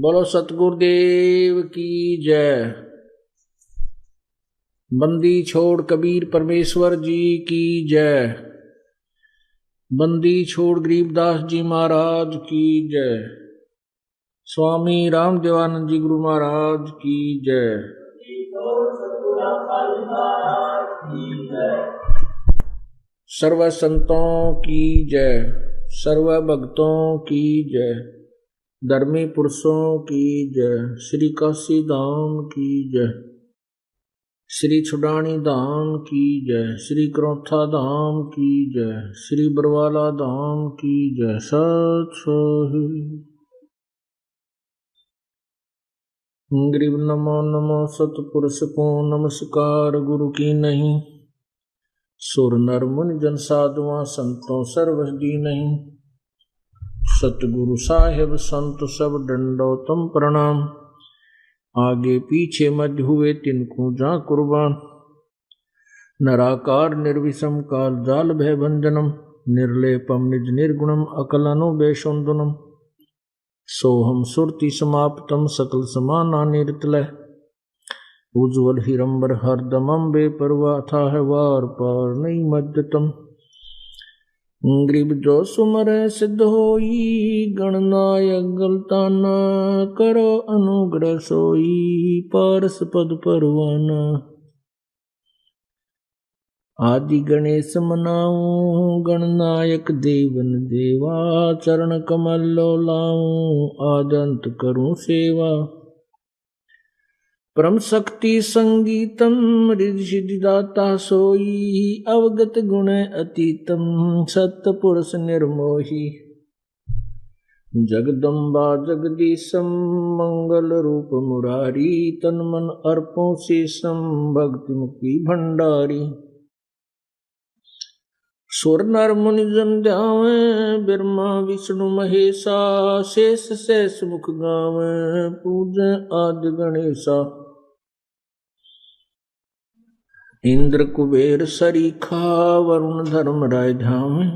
बोलो सतगुरुदेव की जय। बंदी छोड़ कबीर परमेश्वर जी की जय। बंदी छोड़ गरीबदास जी महाराज की जय। स्वामी राम देवानंद जी गुरु महाराज की जय। सर्व संतों की जय, सर्व भक्तों की जय, धर्मी पुरुषों की जय, श्री काशी धाम की जय, श्री छुडानी धाम की जय, श्री करौथा धाम की जय, श्री बरवाला धाम की जय। सत गरीब नमो नमो सतपुरुष को नमस्कार गुरु की नहीं। सुर नर मुनि जन साधुआ संतों सर्वस दी नहीं। सतगुरु साहेब संत सब दंडोतम प्रणाम। आगे पीछे मध्य हुए तिनको जा कुर्बान। नराकार निर्विषम काल जाल भय भंजनम। निर्लेपम निज निर्गुणम अकलनो बेशोन्दनम। सोहम सुरति समाप्तम सकल समाना निरतलय। उज्ज्वल हिरंबर हरदमम बेपरवा था है वार पार नहीं मध्यतम। गरीब जो सुमर सिद्ध होई गणनायक गलताना। करो अनुग्रह सोई पारस पद परवाना। आदि गणेश मनाऊं गणनायक देवन देवा। चरण कमल लो लाऊं आदंत करूं सेवा। परम शक्ति संगीतम रिद्धि सिद्धिदाता सोई। अवगत गुण अतीतम सत्य पुरुष निर्मोही। जगदम्बा जगदीशम मंगल रूप मुरारी। तन मन अर्पों शेषम भक्ति मुक्ति भंडारी। सुर नर मुनि जन ध्यावे ब्रह्मा विष्णु महेशा। शेष शेष मुख गावे पूजै आदि गणेशा। इंद्र कुबेर सरीखा वरुण धर्म राय ध्यावे।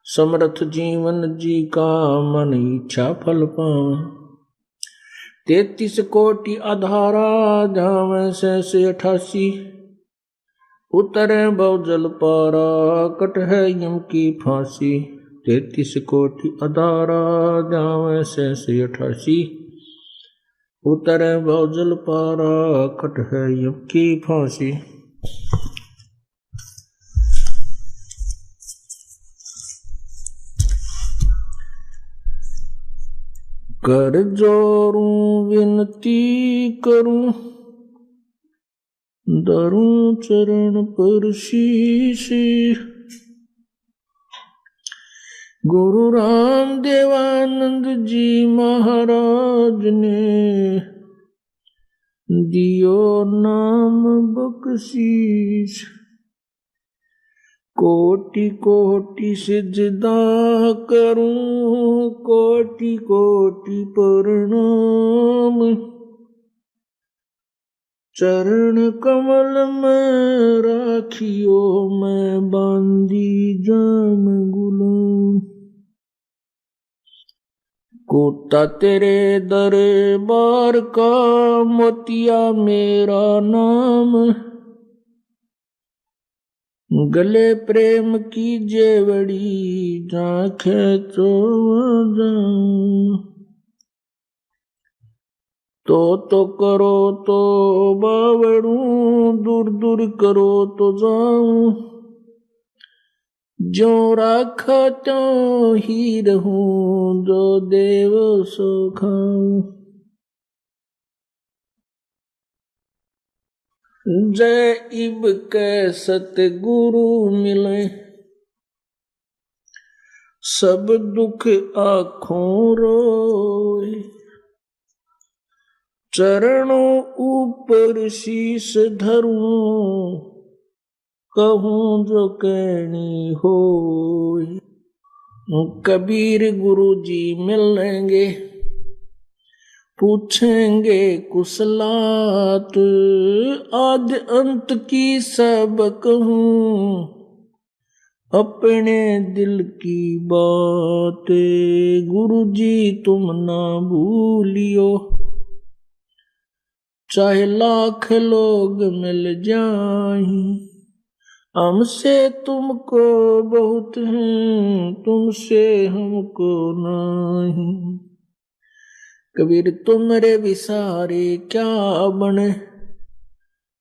समर्थ जीवन जी का मन इच्छा फल पावे। 33 कोटि आधारा ध्यावे सहस 88। उतरे बहुजल पारा कट है यम की फांसी। 33 कोटि आधारा ध्यावे सहस 88। उतरे बहुजल पारा कट है यम की फांसी। कर जोरूं विनती करूं धरूं चरण पर शीश। गुरु राम देवानंद जी महाराज ने दियो नाम बख्शीश। कोटि कोटि सिजदा करूं कोटि कोटि प्रणाम। चरण कमल में राखियो मैं बांधी जाम गुलाम। कोता तेरे दरबार का मोतिया मेरा नाम। गले प्रेम की जेवड़ी जाखे तो जाऊं। तो करो तो बावड़ूं दूर दूर करो तो जाऊं। जो राखा तो ही रहूं जो देव सो खाऊं। जय इब के सतगुरु मिले सब दुख आँखों रोए। चरणों ऊपर शीश धरूं कहूं जो कहनी होए। कबीर गुरु जी मिलेंगे पूछेंगे कुशलात। आदि अंत की सब कहूं अपने दिल की बात गुरु जी तुम ना भूलियो, चाहे लाख लोग मिल जाएं, हमसे तुमको बहुत है, तुमसे हमको नहीं। कबीर तुमरे विसारे क्या बने,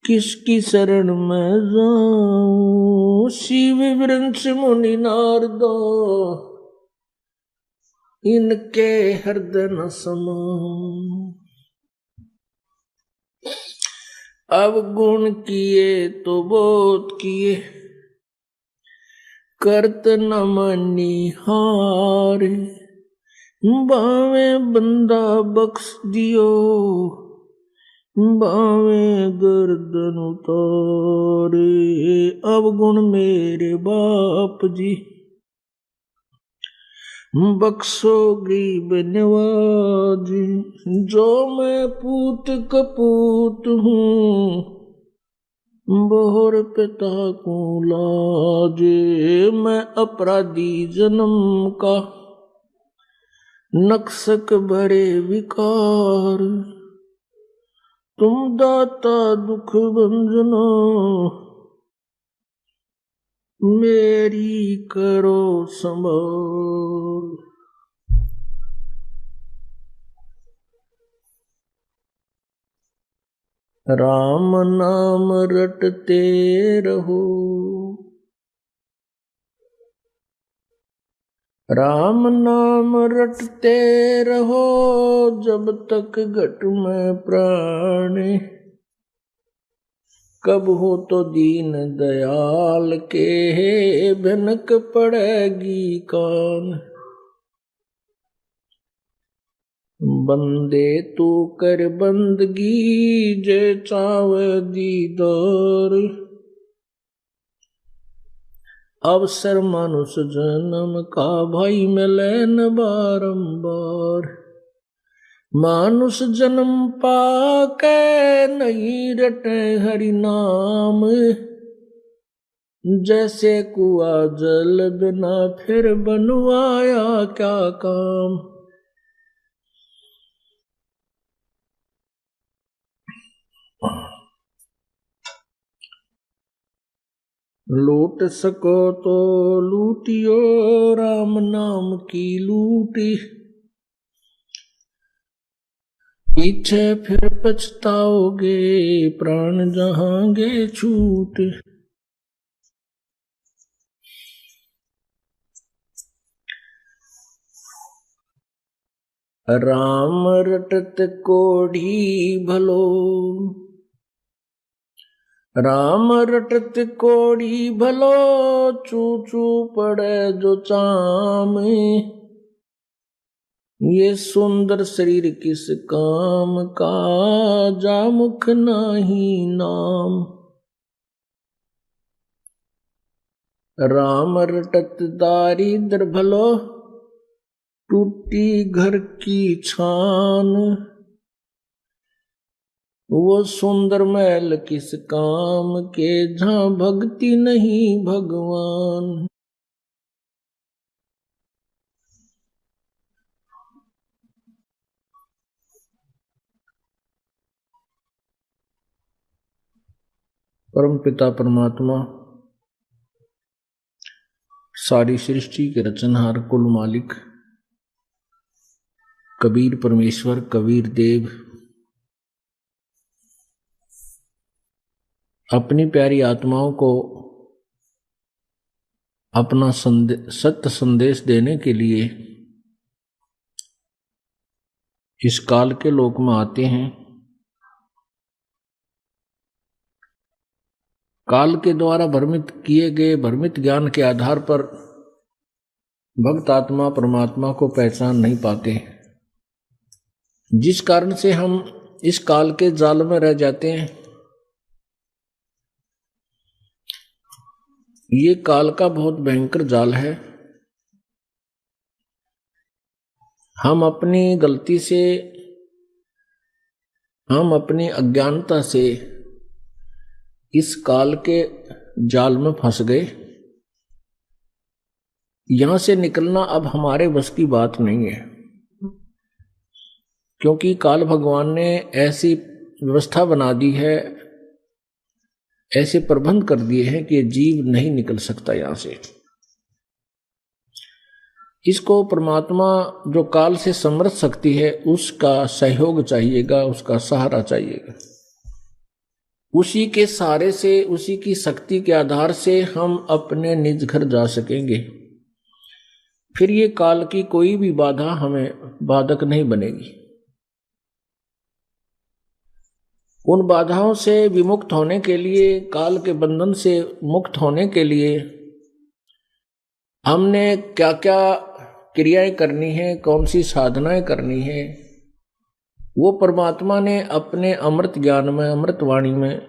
किसकी शरण में जाऊं। शिव वृंश मुनि नारदो, इनके हृदय न समाऊं। अब गुण किए तो बहुत किए, करत न मनी हार। बावे बंदा बख्श दियो, बावे गर्दन उतारे। अब गुण मेरे बाप जी, बख्शो गरीब नवाज। जो मैं पूत कपूत हूँ, बोहर पिता को लाजे। मैं अपराधी जन्म का, नक्सक भरे विकार। तुम दाता दुख भंजना, मेरी करो संभाल। राम नाम रटते रहो, राम नाम रटते रहो, जब तक घट में प्राण। कब हो तो दीन दयाल के, भनक पड़ेगी कान। बंदे तू कर बंदगी, जे चावे दीदार। अवसर मानुष जन्म का, भाई मिले न बारंबार। मानुष जन्म पाके, नहीं रटे हरि नाम। जैसे कुआ जल बिना, फिर बनवाया क्या काम। लूट सको तो लूटियो, राम नाम की लूटी। पीछे फिर पछताओगे, प्राण जहांगे छूट। राम रटत कोढ़ी भलो, राम रटत कोढ़ी भलो। चू चू पड़े जो चाम, ये सुंदर शरीर किस काम का। जा मुख नाही नाम। राम रटत दारिद्र भलो, टूटी घर की छान। वो सुंदर महल किस काम के, जहां भक्ति नहीं भगवान। परम पिता परमात्मा, सारी सृष्टि के रचनहार कुल मालिक कबीर परमेश्वर, कबीर देव अपनी प्यारी आत्माओं को अपना सत्य संदेश देने के लिए इस काल के लोक में आते हैं। काल के द्वारा भ्रमित किए गए भ्रमित ज्ञान के आधार पर भक्त आत्मा परमात्मा को पहचान नहीं पाते, जिस कारण से हम इस काल के जाल में रह जाते हैं। ये काल का बहुत भयंकर जाल है। हम अपनी गलती से, हम अपनी अज्ञानता से इस काल के जाल में फंस गए। यहां से निकलना अब हमारे बस की बात नहीं है, क्योंकि काल भगवान ने ऐसी व्यवस्था बना दी है, ऐसे प्रबंध कर दिए हैं कि जीव नहीं निकल सकता यहां से। इसको परमात्मा जो काल से समर्थ शक्ति है उसका सहयोग चाहिएगा, उसका सहारा चाहिएगा। उसी के सहारे से, उसी की शक्ति के आधार से हम अपने निज घर जा सकेंगे। फिर ये काल की कोई भी बाधा हमें बाधक नहीं बनेगी। उन बाधाओं से विमुक्त होने के लिए, काल के बंधन से मुक्त होने के लिए हमने क्या क्या क्रियाएं करनी है, कौन सी साधनाएं करनी है, वो परमात्मा ने अपने अमृत ज्ञान में, अमृत वाणी में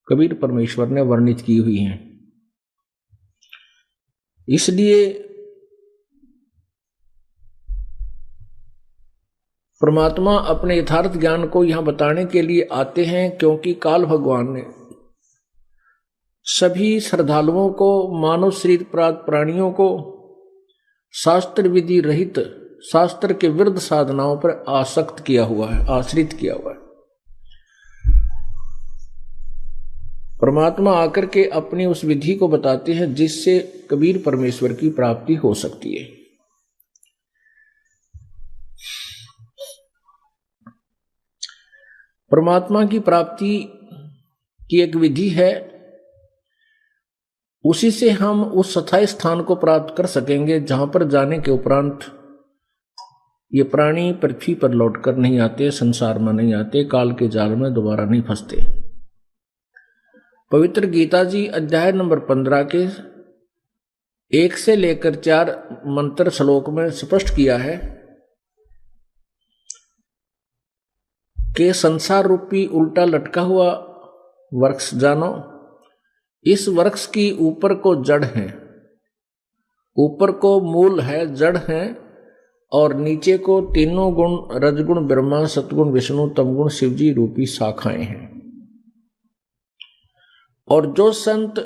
कबीर परमेश्वर ने वर्णित की हुई हैं। इसलिए परमात्मा अपने यथार्थ ज्ञान को यहां बताने के लिए आते हैं, क्योंकि काल भगवान ने सभी श्रद्धालुओं को, मानव शरीर प्राप्त प्राणियों को शास्त्र विधि रहित, शास्त्र के विरुद्ध साधनाओं पर आसक्त किया हुआ है, आश्रित किया हुआ है। परमात्मा आकर के अपनी उस विधि को बताते हैं जिससे कबीर परमेश्वर की प्राप्ति हो सकती है। परमात्मा की प्राप्ति की एक विधि है, उसी से हम उस स्थायी स्थान को प्राप्त कर सकेंगे जहां पर जाने के उपरांत ये प्राणी पृथ्वी पर लौटकर नहीं आते, संसार में नहीं आते, काल के जाल में दोबारा नहीं फंसते। पवित्र गीता जी अध्याय नंबर 15 के 1 से लेकर 4 मंत्र श्लोक में स्पष्ट किया है कि संसार रूपी उल्टा लटका हुआ वृक्ष जानो, इस वृक्ष की ऊपर को जड़ है, ऊपर को मूल है, जड़ है, और नीचे को तीनों गुण, रजगुण ब्रह्मा, सतगुण विष्णु, तमगुण शिवजी रूपी शाखाएं हैं। और जो संत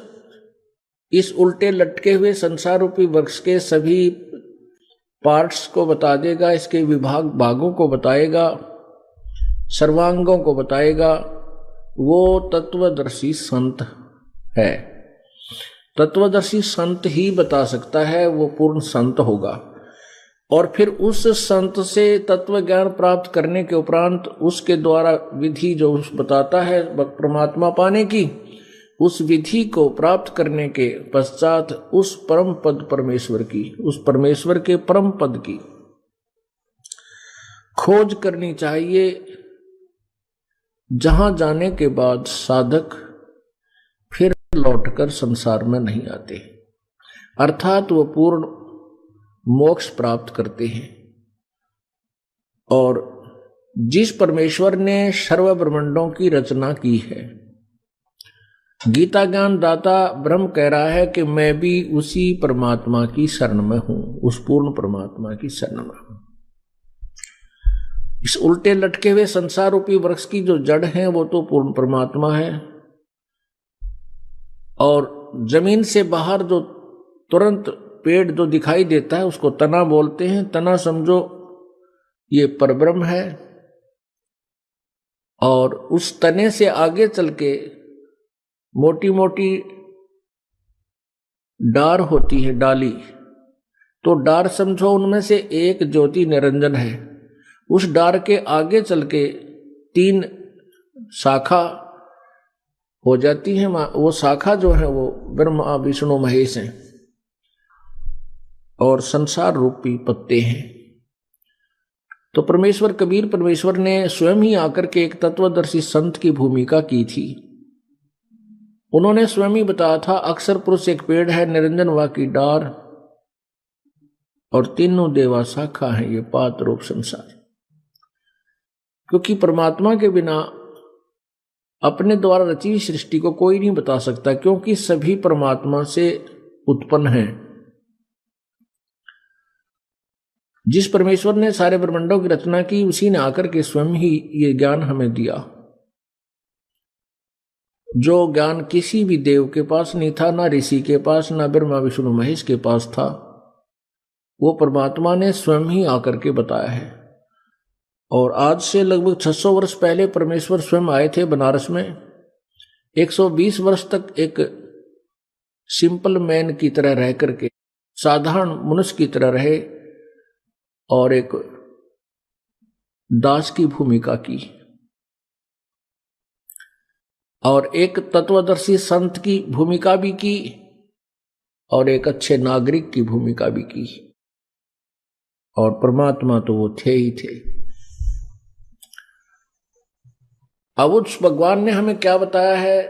इस उल्टे लटके हुए संसार रूपी वृक्ष के सभी पार्ट्स को बता देगा, इसके भागों को बताएगा, सर्वांगों को बताएगा, वो तत्वदर्शी संत है। तत्वदर्शी संत ही बता सकता है, वो पूर्ण संत होगा। और फिर उस संत से तत्व ज्ञान प्राप्त करने के उपरांत उसके द्वारा विधि जो बताता है परमात्मा पाने की, उस विधि को प्राप्त करने के पश्चात उस परम पद परमेश्वर की, उस परमेश्वर के परम पद की खोज करनी चाहिए, जहां जाने के बाद साधक फिर लौटकर संसार में नहीं आते, अर्थात वो पूर्ण मोक्ष प्राप्त करते हैं। और जिस परमेश्वर ने सर्व ब्रह्मांडों की रचना की है, गीता ज्ञान दाता ब्रह्म कह रहा है कि मैं भी उसी परमात्मा की शरण में हूं, उस पूर्ण परमात्मा की शरण में हूं। इस उल्टे लटके हुए संसार रूपी वृक्ष की जो जड़ है वो तो पूर्ण परमात्मा है, और जमीन से बाहर जो तुरंत पेड़ जो दिखाई देता है उसको तना बोलते हैं। तना समझो ये परब्रह्म है, और उस तने से आगे चल के मोटी मोटी डार होती है, डाली, तो डार समझो उनमें से एक ज्योति निरंजन है। उस डार के आगे चल के 3 शाखा हो जाती है, वो शाखा जो है वो ब्रह्मा विष्णु महेश हैं, और संसार रूपी पत्ते हैं। तो परमेश्वर कबीर परमेश्वर ने स्वयं ही आकर के एक तत्वदर्शी संत की भूमिका की थी। उन्होंने स्वयं ही बताया था, अक्षर पुरुष एक पेड़ है, निरंजन वा की डार, और तीनों देवा शाखा है ये पात रूप संसार। क्योंकि परमात्मा के बिना अपने द्वारा रची हुई सृष्टि को कोई नहीं बता सकता, क्योंकि सभी परमात्मा से उत्पन्न हैं। जिस परमेश्वर ने सारे ब्रह्मांडों की रचना की, उसी ने आकर के स्वयं ही ये ज्ञान हमें दिया, जो ज्ञान किसी भी देव के पास नहीं था, ना ऋषि के पास, ना ब्रह्मा विष्णु महेश के पास था। वो परमात्मा ने स्वयं ही आकर के बताया है। और आज से लगभग 600 वर्ष पहले परमेश्वर स्वयं आए थे बनारस में। 120 वर्ष तक एक सिंपल मैन की तरह रह करके, साधारण मनुष्य की तरह रहे और एक दास की भूमिका की और एक तत्वदर्शी संत की भूमिका भी की और एक अच्छे नागरिक की भूमिका भी की। और परमात्मा तो वो थे ही थे। अब उस भगवान ने हमें क्या बताया है,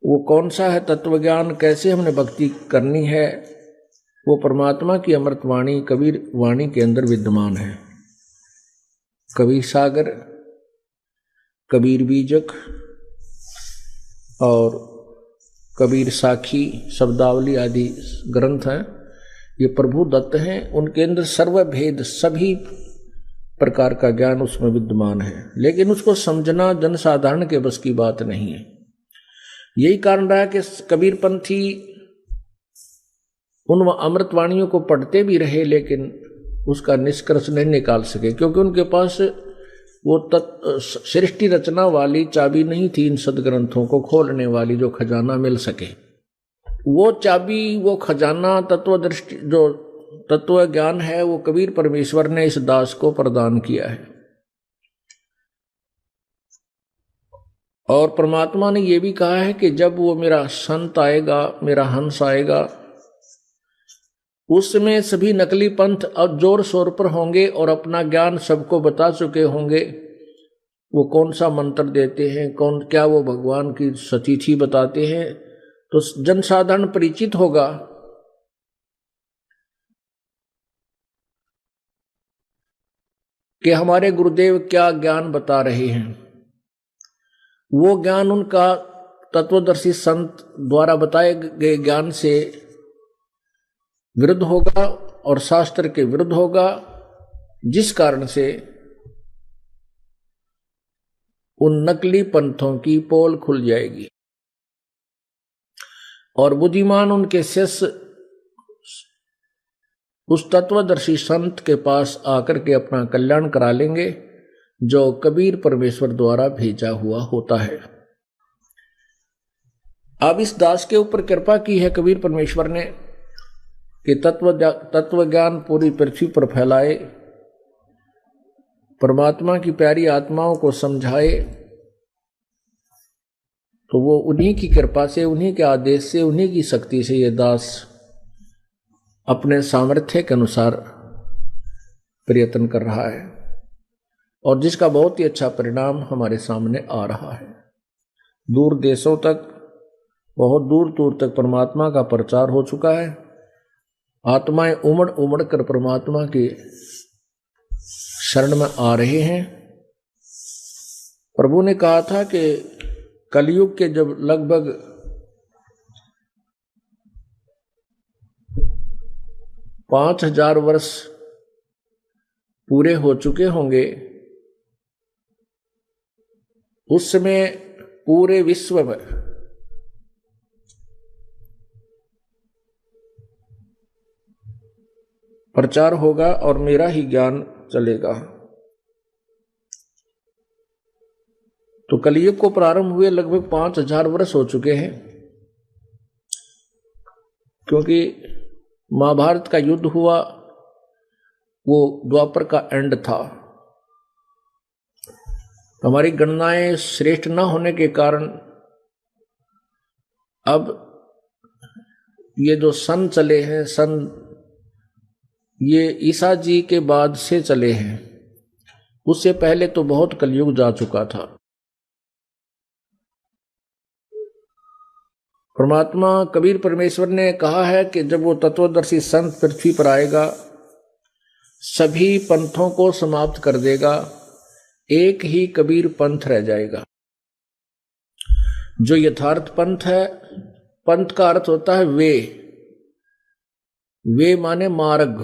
वो कौन सा है तत्वज्ञान, कैसे हमने भक्ति करनी है, वो परमात्मा की अमृत वाणी कबीर वाणी के अंदर विद्यमान है। कबीर सागर, कबीर बीजक और कबीर साखी, शब्दावली आदि ग्रंथ हैं, ये प्रभु दत्त हैं। उनके अंदर सर्वभेद, सभी प्रकार का ज्ञान उसमें विद्यमान है, लेकिन उसको समझना जनसाधारण के बस की बात नहीं है। यही कारण रहा कि कबीर पंथी उन अमृतवाणियों को पढ़ते भी रहे, लेकिन उसका निष्कर्ष नहीं निकाल सके, क्योंकि उनके पास वो सृष्टि रचना वाली चाबी नहीं थी इन सदग्रंथों को खोलने वाली, जो खजाना मिल सके। वो चाबी, वो खजाना, तत्वदृष्टि, जो तत्व ज्ञान है, वो कबीर परमेश्वर ने इस दास को प्रदान किया है। और परमात्मा ने ये भी कहा है कि जब वो मेरा संत आएगा, मेरा हंस आएगा, उस समय सभी नकली पंथ अब जोर शोर पर होंगे और अपना ज्ञान सबको बता चुके होंगे। वो कौन सा मंत्र देते हैं, क्या वो भगवान की सतीथि बताते हैं, तो जनसाधारण परिचित होगा। कि हमारे गुरुदेव क्या ज्ञान बता रहे हैं। वो ज्ञान उनका तत्वदर्शी संत द्वारा बताए गए ज्ञान से विरुद्ध होगा और शास्त्र के विरुद्ध होगा, जिस कारण से उन नकली पंथों की पोल खुल जाएगी और बुद्धिमान उनके शिष्य उस तत्वदर्शी संत के पास आकर के अपना कल्याण करा लेंगे, जो कबीर परमेश्वर द्वारा भेजा हुआ होता है। अब इस दास के ऊपर कृपा की है कबीर परमेश्वर ने कि तत्व ज्ञान पूरी पृथ्वी पर फैलाए, परमात्मा की प्यारी आत्माओं को समझाए। तो वो उन्हीं की कृपा से, उन्हीं के आदेश से, उन्हीं की शक्ति से ये दास अपने सामर्थ्य के अनुसार प्रयत्न कर रहा है और जिसका बहुत ही अच्छा परिणाम हमारे सामने आ रहा है। दूर देशों तक, बहुत दूर दूर तक परमात्मा का प्रचार हो चुका है। आत्माएं उमड़ उमड़ कर परमात्मा के शरण में आ रहे हैं। प्रभु ने कहा था कि कलयुग के जब लगभग 5000 वर्ष पूरे हो चुके होंगे, उस समय पूरे विश्व में प्रचार होगा और मेरा ही ज्ञान चलेगा। तो कलयुग को प्रारंभ हुए लगभग 5000 वर्ष हो चुके हैं, क्योंकि महाभारत का युद्ध हुआ, वो द्वापर का एंड था। हमारी गणनाएं श्रेष्ठ न होने के कारण अब ये जो सन चले हैं, ये ईसा जी के बाद से चले हैं, उससे पहले तो बहुत कलयुग जा चुका था। परमात्मा कबीर परमेश्वर ने कहा है कि जब वो तत्वदर्शी संत पृथ्वी पर आएगा, सभी पंथों को समाप्त कर देगा, एक ही कबीर पंथ रह जाएगा, जो यथार्थ पंथ है। पंथ का अर्थ होता है वे माने मार्ग।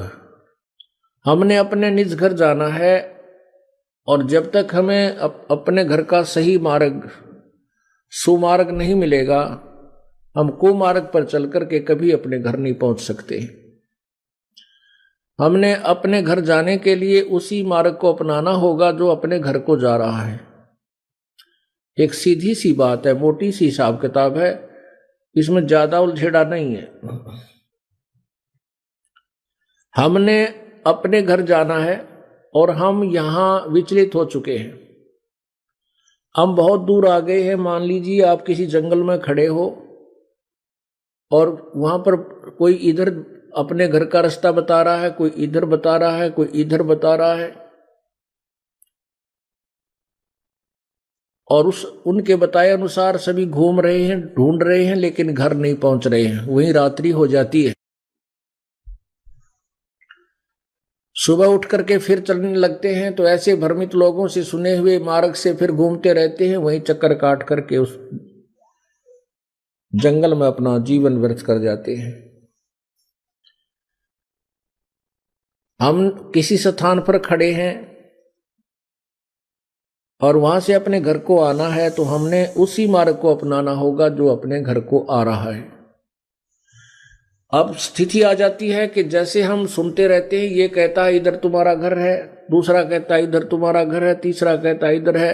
हमने अपने निज घर जाना है और जब तक हमें अपने घर का सही मार्ग, सुमार्ग नहीं मिलेगा, हम कुमार्ग पर चल करके कभी अपने घर नहीं पहुंच सकते। हमने अपने घर जाने के लिए उसी मार्ग को अपनाना होगा जो अपने घर को जा रहा है। एक सीधी सी बात है, मोटी सी हिसाब किताब है, इसमें ज्यादा उलझेड़ा नहीं है। हमने अपने घर जाना है और हम यहां विचलित हो चुके हैं। हम बहुत दूर आ गए हैं। मान लीजिए आप किसी जंगल में खड़े हो और वहां पर कोई इधर अपने घर का रास्ता बता रहा है, कोई इधर बता रहा है, कोई इधर बता रहा है, और उनके बताए अनुसार सभी घूम रहे हैं, ढूंढ रहे हैं, लेकिन घर नहीं पहुंच रहे हैं। वहीं रात्रि हो जाती है। सुबह उठ करके फिर चलने लगते हैं तो ऐसे भ्रमित लोगों से सुने हुए मार्ग से फिर घूमते रहते हैं, वहीं चक्कर काट करके उस जंगल में अपना जीवन व्यर्थ कर जाते हैं। हम किसी स्थान पर खड़े हैं और वहां से अपने घर को आना है तो हमने उसी मार्ग को अपनाना होगा जो अपने घर को आ रहा है। अब स्थिति आ जाती है कि जैसे हम सुनते रहते हैं, ये कहता है इधर तुम्हारा घर है, दूसरा कहता है इधर तुम्हारा घर है, तीसरा कहता है इधर है,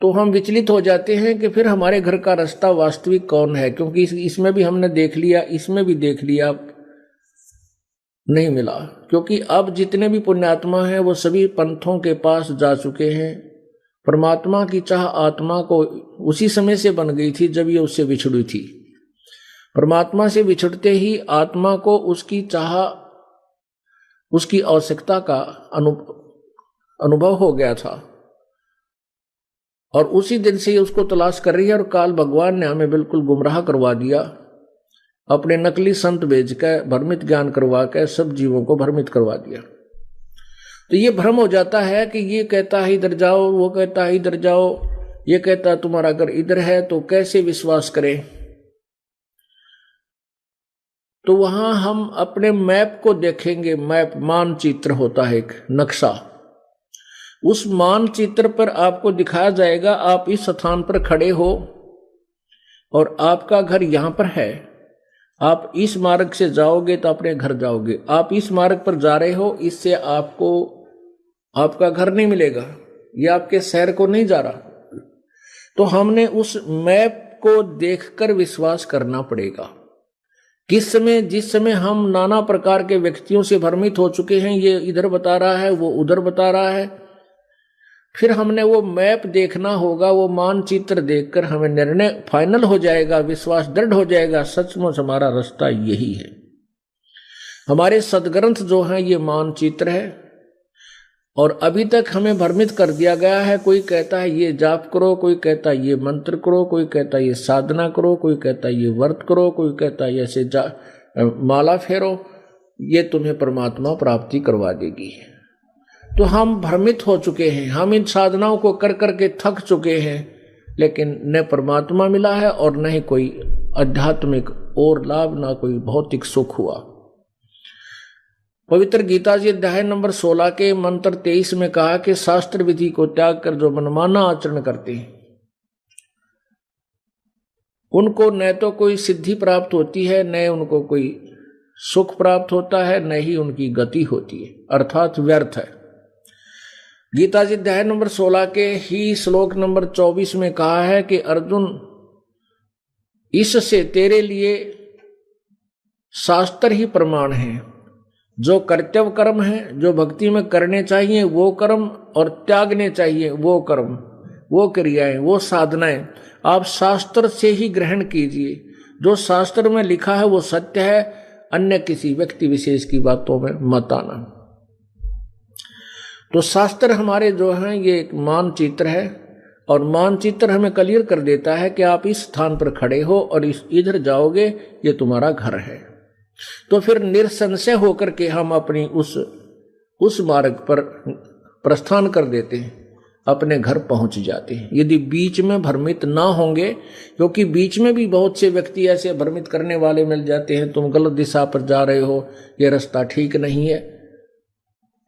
तो हम विचलित हो जाते हैं कि फिर हमारे घर का रास्ता वास्तविक कौन है, क्योंकि इसमें भी हमने देख लिया, इसमें भी देख लिया, नहीं मिला। क्योंकि अब जितने भी पुण्यात्मा हैं वो सभी पंथों के पास जा चुके हैं। परमात्मा की चाह आत्मा को उसी समय से बन गई थी जब ये उससे बिछड़ी थी। परमात्मा से बिछड़ते ही आत्मा को उसकी चाह, उसकी आवश्यकता का अनुभव हो गया था और उसी दिन से उसको तलाश कर रही है। और काल भगवान ने हमें बिल्कुल गुमराह करवा दिया, अपने नकली संत भेज कर भ्रमित ज्ञान करवा कर सब जीवों को भ्रमित करवा दिया। तो ये भ्रम हो जाता है कि ये कहता है इधर जाओ, वो कहता है इधर जाओ, ये कहता है तुम्हारा घर इधर है, तो कैसे विश्वास करें। तो वहां हम अपने मैप को देखेंगे। मैप मानचित्र होता है, एक नक्शा। उस मानचित्र पर आपको दिखाया जाएगा आप इस स्थान पर खड़े हो और आपका घर यहां पर है। आप इस मार्ग से जाओगे तो अपने घर जाओगे। आप इस मार्ग पर जा रहे हो, इससे आपको आपका घर नहीं मिलेगा, ये आपके शहर को नहीं जा रहा। तो हमने उस मैप को देखकर विश्वास करना पड़ेगा। किस समय, जिस समय हम नाना प्रकार के व्यक्तियों से भ्रमित हो चुके हैं, ये इधर बता रहा है, वो उधर बता रहा है, फिर हमने वो मैप देखना होगा। वो मानचित्र देखकर हमें निर्णय फाइनल हो जाएगा, विश्वास दृढ़ हो जाएगा, सचमुच हमारा रास्ता यही है। हमारे सदग्रंथ जो हैं ये मानचित्र है और अभी तक हमें भ्रमित कर दिया गया है। कोई कहता है ये जाप करो, कोई कहता है ये मंत्र करो, कोई कहता है ये साधना करो, कोई कहता है ये व्रत करो, कोई कहता है ऐसे माला फेरो, ये तुम्हें परमात्मा प्राप्ति करवा देगी। तो हम भ्रमित हो चुके हैं, हम इन साधनाओं को कर करके थक चुके हैं, लेकिन न परमात्मा मिला है और न ही कोई आध्यात्मिक और लाभ, ना कोई भौतिक सुख हुआ। पवित्र गीता जी अध्याय नंबर 16 के मंत्र 23 में कहा कि शास्त्र विधि को त्याग कर जो मनमाना आचरण करते हैं उनको न तो कोई सिद्धि प्राप्त होती है, न उनको कोई सुख प्राप्त होता है, न ही उनकी गति होती है, अर्थात व्यर्थ है। गीता जी अध्याय नंबर 16 के ही श्लोक नंबर 24 में कहा है कि अर्जुन, इससे तेरे लिए शास्त्र ही प्रमाण है। जो कर्तव्य कर्म है, जो भक्ति में करने चाहिए वो कर्म और त्यागने चाहिए वो कर्म, वो क्रियाएं, वो साधनाएं आप शास्त्र से ही ग्रहण कीजिए। जो शास्त्र में लिखा है वो सत्य है, अन्य किसी व्यक्ति विशेष की बातों में मत आना। तो शास्त्र हमारे जो हैं ये एक मानचित्र है और मानचित्र हमें क्लियर कर देता है कि आप इस स्थान पर खड़े हो और इधर जाओगे, ये तुम्हारा घर है। तो फिर निसंशय होकर के हम अपनी उस मार्ग पर प्रस्थान कर देते हैं, अपने घर पहुंच जाते हैं। यदि बीच में भ्रमित ना होंगे, क्योंकि बीच में भी बहुत से व्यक्ति ऐसे भ्रमित करने वाले मिल जाते हैं, तुम गलत दिशा पर जा रहे हो, ये रास्ता ठीक नहीं है।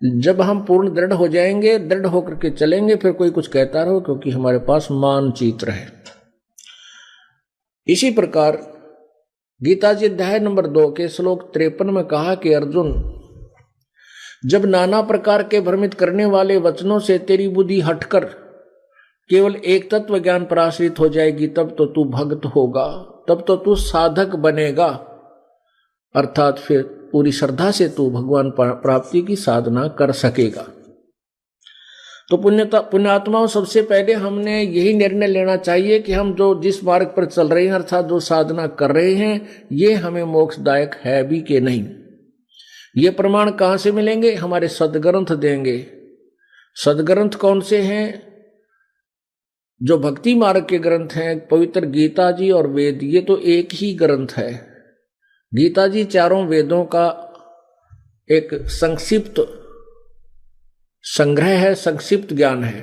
जब हम पूर्ण दृढ़ हो जाएंगे, दृढ़ होकर के चलेंगे, फिर कोई कुछ कहता रहो, क्योंकि हमारे पास मानचित्र है। इसी प्रकार गीता जी अध्याय नंबर 2 के श्लोक 53 में कहा कि अर्जुन, जब नाना प्रकार के भ्रमित करने वाले वचनों से तेरी बुद्धि हटकर केवल एक तत्व ज्ञान पर आश्रित हो जाएगी, तब तो तू भक्त होगा, तब तो तू साधक बनेगा, अर्थात फिर पूरी श्रद्धा से तू भगवान प्राप्ति की साधना कर सकेगा। तो पुण्यात्माओं, सबसे पहले हमने यही निर्णय लेना चाहिए कि हम जो जिस मार्ग पर चल रहे हैं, अर्थात जो साधना कर रहे हैं, ये हमें मोक्षदायक है भी कि नहीं। ये प्रमाण कहाँ से मिलेंगे? हमारे सदग्रंथ देंगे। सदग्रंथ कौन से हैं? जो भक्ति मार्ग के ग्रंथ हैं, पवित्र गीता जी और वेद, ये तो एक ही ग्रंथ है। गीता जी चारों वेदों का एक संक्षिप्त संग्रह है, संक्षिप्त ज्ञान है।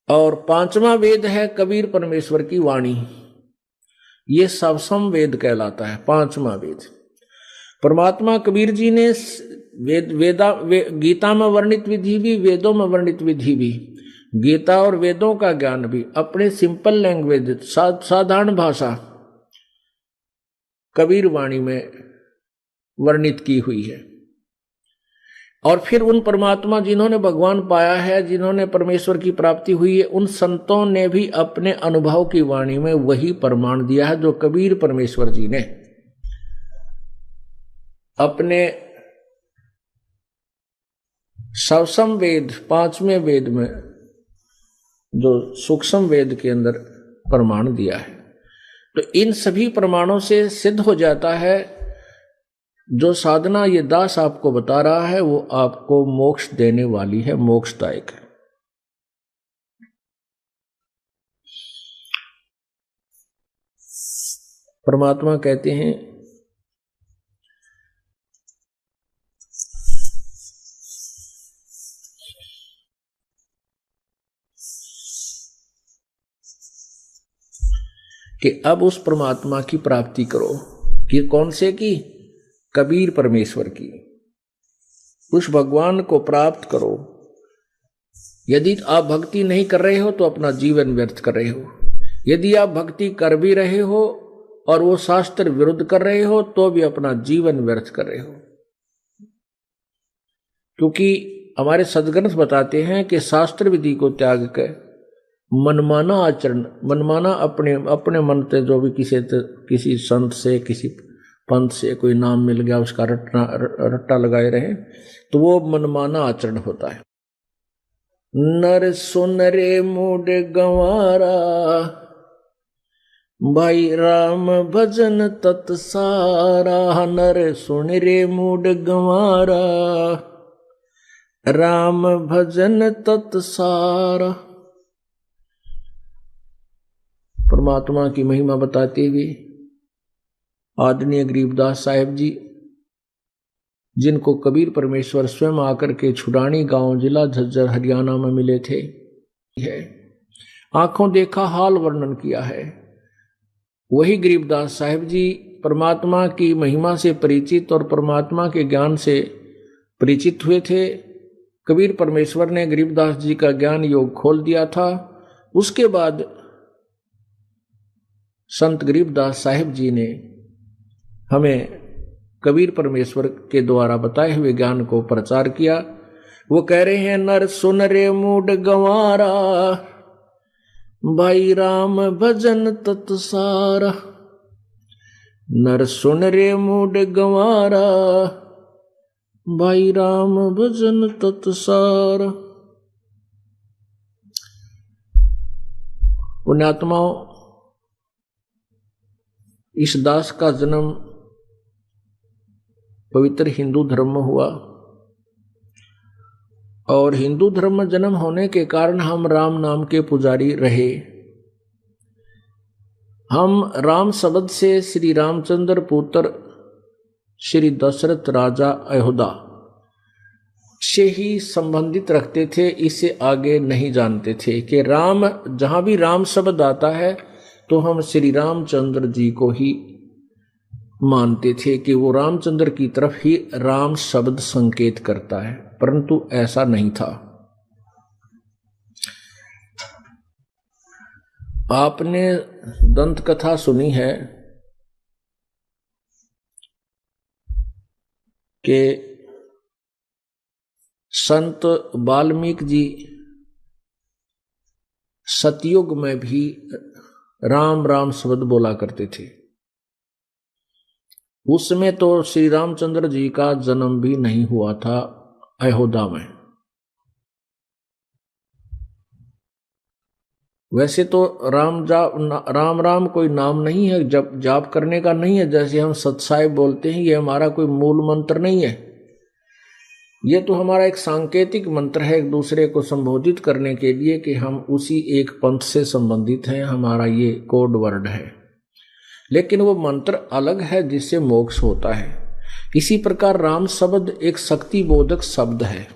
और 5वां वेद है कबीर परमेश्वर की वाणी, ये सबसम वेद कहलाता है। 5वां वेद परमात्मा कबीर जी ने गीता में वर्णित विधि भी, वेदों में वर्णित विधि भी, गीता और वेदों का ज्ञान भी अपने सिंपल लैंग्वेज, साधारण भाषा कबीर वाणी में वर्णित की हुई है। और फिर उन परमात्मा जिन्होंने भगवान पाया है, जिन्होंने परमेश्वर की प्राप्ति हुई है, उन संतों ने भी अपने अनुभव की वाणी में वही प्रमाण दिया है जो कबीर परमेश्वर जी ने अपने सवसम वेद, 5वें वेद में, जो सूक्ष्म वेद के अंदर प्रमाण दिया है। तो इन सभी प्रमाणों से सिद्ध हो जाता है जो साधना ये दास आपको बता रहा है वो आपको मोक्ष देने वाली है, मोक्षदायक है। परमात्मा कहते हैं कि अब उस परमात्मा की प्राप्ति करो। कि कौन से की? कबीर परमेश्वर की। उस भगवान को प्राप्त करो। यदि आप भक्ति नहीं कर रहे हो तो अपना जीवन व्यर्थ कर रहे हो। यदि आप भक्ति कर भी रहे हो और वो शास्त्र विरुद्ध कर रहे हो तो भी अपना जीवन व्यर्थ कर रहे हो। क्योंकि हमारे सद्ग्रंथ बताते हैं कि शास्त्र विधि को त्याग कर मनमाना आचरण, मनमाना अपने मन से जो भी किसी संत से, किसी पंथ से कोई नाम मिल गया उसका रट्टा लगाए रहे, तो वो मनमाना आचरण होता है। नर सुन रे मूड गंवारा, भाई राम भजन तत्सारा। नर सुन रे मूड गंवारा, राम भजन तत्सारा। परमात्मा की महिमा बताते हुए आदरणीय गरीबदास साहिब जी, जिनको कबीर परमेश्वर स्वयं आकर के छुड़ानी गांव, जिला झज्जर, हरियाणा में मिले थे, आंखों देखा हाल वर्णन किया है। वही गरीबदास साहिब जी परमात्मा की महिमा से परिचित और परमात्मा के ज्ञान से परिचित हुए थे। कबीर परमेश्वर ने गरीबदास जी का ज्ञान योग खोल दिया था। उसके बाद संत गरीबदास साहिब जी ने हमें कबीर परमेश्वर के द्वारा बताए हुए ज्ञान को प्रचार किया। वो कह रहे हैं, नर सुन रे मूड गंवारा, भाई राम भजन तत्सारा। नर सुन रे मूड गंवारा, भाई राम भजन तत्सारा। पुण्यात्माओं, इस दास का जन्म पवित्र हिंदू धर्म में हुआ और हिंदू धर्म में जन्म होने के कारण हम राम नाम के पुजारी रहे। हम राम शब्द से श्री रामचंद्र पुत्र श्री दशरथ राजा अयोध्या से ही संबंधित रखते थे। इससे आगे नहीं जानते थे कि राम, जहां भी राम शब्द आता है तो हम श्री रामचंद्र जी को ही मानते थे कि वो रामचंद्र की तरफ ही राम शब्द संकेत करता है, परंतु ऐसा नहीं था। आपने दंत कथा सुनी है कि संत वाल्मीकि जी सतयुग में भी राम राम शब्द बोला करते थे। उसमें तो श्री रामचंद्र जी का जन्म भी नहीं हुआ था अयोध्या में। वैसे तो राम राम कोई नाम नहीं है, जब जाप करने का नहीं है। जैसे हम सतसाहिब बोलते हैं, ये हमारा कोई मूल मंत्र नहीं है। ये तो हमारा एक सांकेतिक मंत्र है एक दूसरे को संबोधित करने के लिए कि हम उसी एक पंथ से संबंधित हैं। हमारा ये कोड वर्ड है, लेकिन वो मंत्र अलग है जिससे मोक्ष होता है। इसी प्रकार राम शब्द एक शक्ति बोधक शब्द है।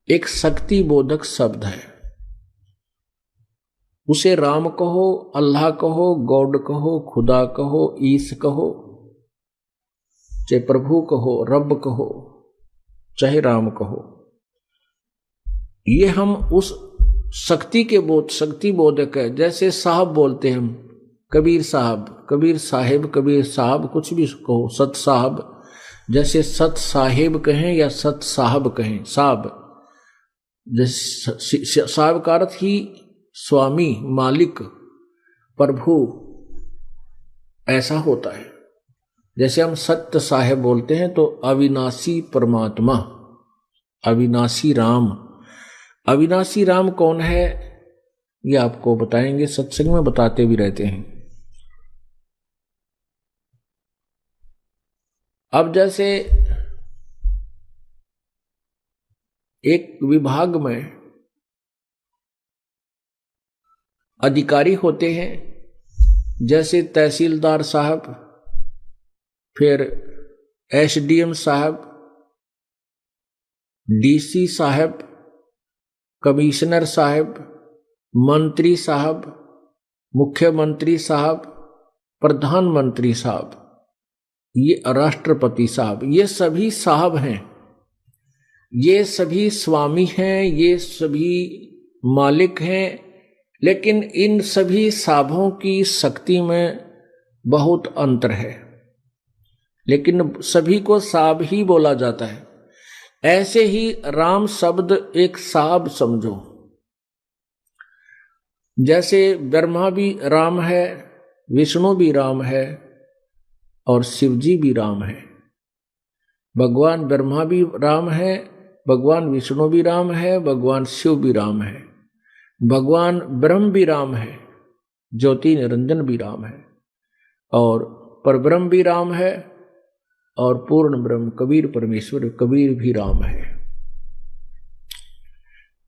एक शक्ति बोधक शब्द है। उसे राम कहो, अल्लाह कहो, गॉड कहो, खुदा कहो, ईश कहो, चाहे प्रभु कहो, रब कहो, चाहे राम कहो, ये हम उस शक्ति के शक्ति बोधक है। जैसे साहब बोलते हैं हम, कबीर साहब, कबीर साहिब, कबीर साहब, कुछ भी कहो, सत साहब। जैसे सत साहिब कहें या सत साहब कहें, साहब जैसे साहब का अर्थ ही स्वामी, मालिक, प्रभु ऐसा होता है। जैसे हम सत्य साहेब बोलते हैं तो अविनाशी परमात्मा, अविनाशी राम। अविनाशी राम कौन है ये आपको बताएंगे, सत्संग में बताते भी रहते हैं। अब जैसे एक विभाग में अधिकारी होते हैं, जैसे तहसीलदार साहब, फिर एसडीएम साहब, डीसी साहब, कमिश्नर साहब, मंत्री साहब, मुख्यमंत्री साहब, प्रधानमंत्री साहब, ये राष्ट्रपति साहब, ये सभी साहब हैं। ये सभी स्वामी हैं, ये सभी मालिक हैं। लेकिन इन सभी साहबों की शक्ति में बहुत अंतर है, लेकिन सभी को साहब ही बोला जाता है। ऐसे ही राम शब्द एक साहब समझो। जैसे ब्रह्मा भी राम है, विष्णु भी राम है और शिव जी भी राम है। भगवान ब्रह्मा भी राम है, भगवान विष्णु भी राम है, भगवान शिव भी राम है, भगवान ब्रह्म भी राम है, ज्योति निरंजन भी राम है, और परब्रह्म भी राम है, और पूर्ण ब्रह्म कबीर परमेश्वर कबीर भी राम है।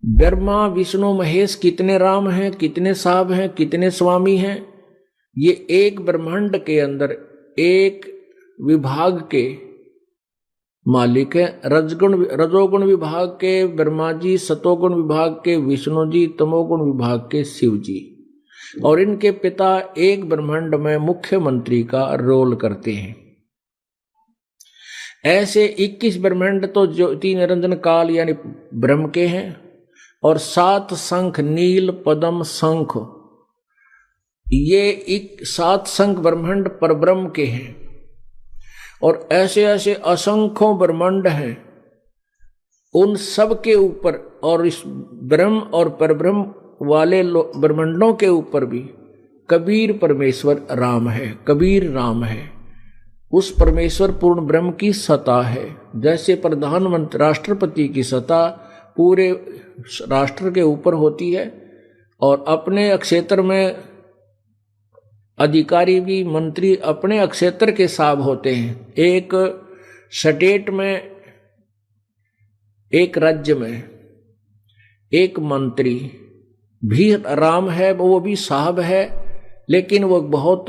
ब्रह्मा विष्णु महेश कितने राम हैं, कितने साहब हैं, कितने स्वामी हैं। ये एक ब्रह्मांड के अंदर एक विभाग के मालिक है। रजोगुण विभाग के ब्रह्मा जी, सतोगुण विभाग के विष्णु जी, तमोगुण विभाग के शिव जी, और इनके पिता एक ब्रह्मांड में मुख्यमंत्री का रोल करते हैं। ऐसे 21 ब्रह्मांड तो ज्योति निरंजन काल यानी ब्रह्म के हैं, और 7 शंख नील पद्म शंख, ये 7 शंख ब्रह्मांड परब्रह्म के हैं। और ऐसे ऐसे असंख्यों ब्रह्मांड हैं, उन सब के ऊपर और इस ब्रह्म और परब्रह्म वाले ब्रह्मांडों के ऊपर भी कबीर परमेश्वर राम है, कबीर राम है। उस परमेश्वर पूर्ण ब्रह्म की सत्ता है। जैसे प्रधानमंत्री राष्ट्रपति की सत्ता पूरे राष्ट्र के ऊपर होती है, और अपने क्षेत्र में अधिकारी भी, मंत्री अपने क्षेत्र के साहब होते हैं। एक स्टेट में, एक राज्य में एक मंत्री भी राम है, वो भी साहब है, लेकिन वो बहुत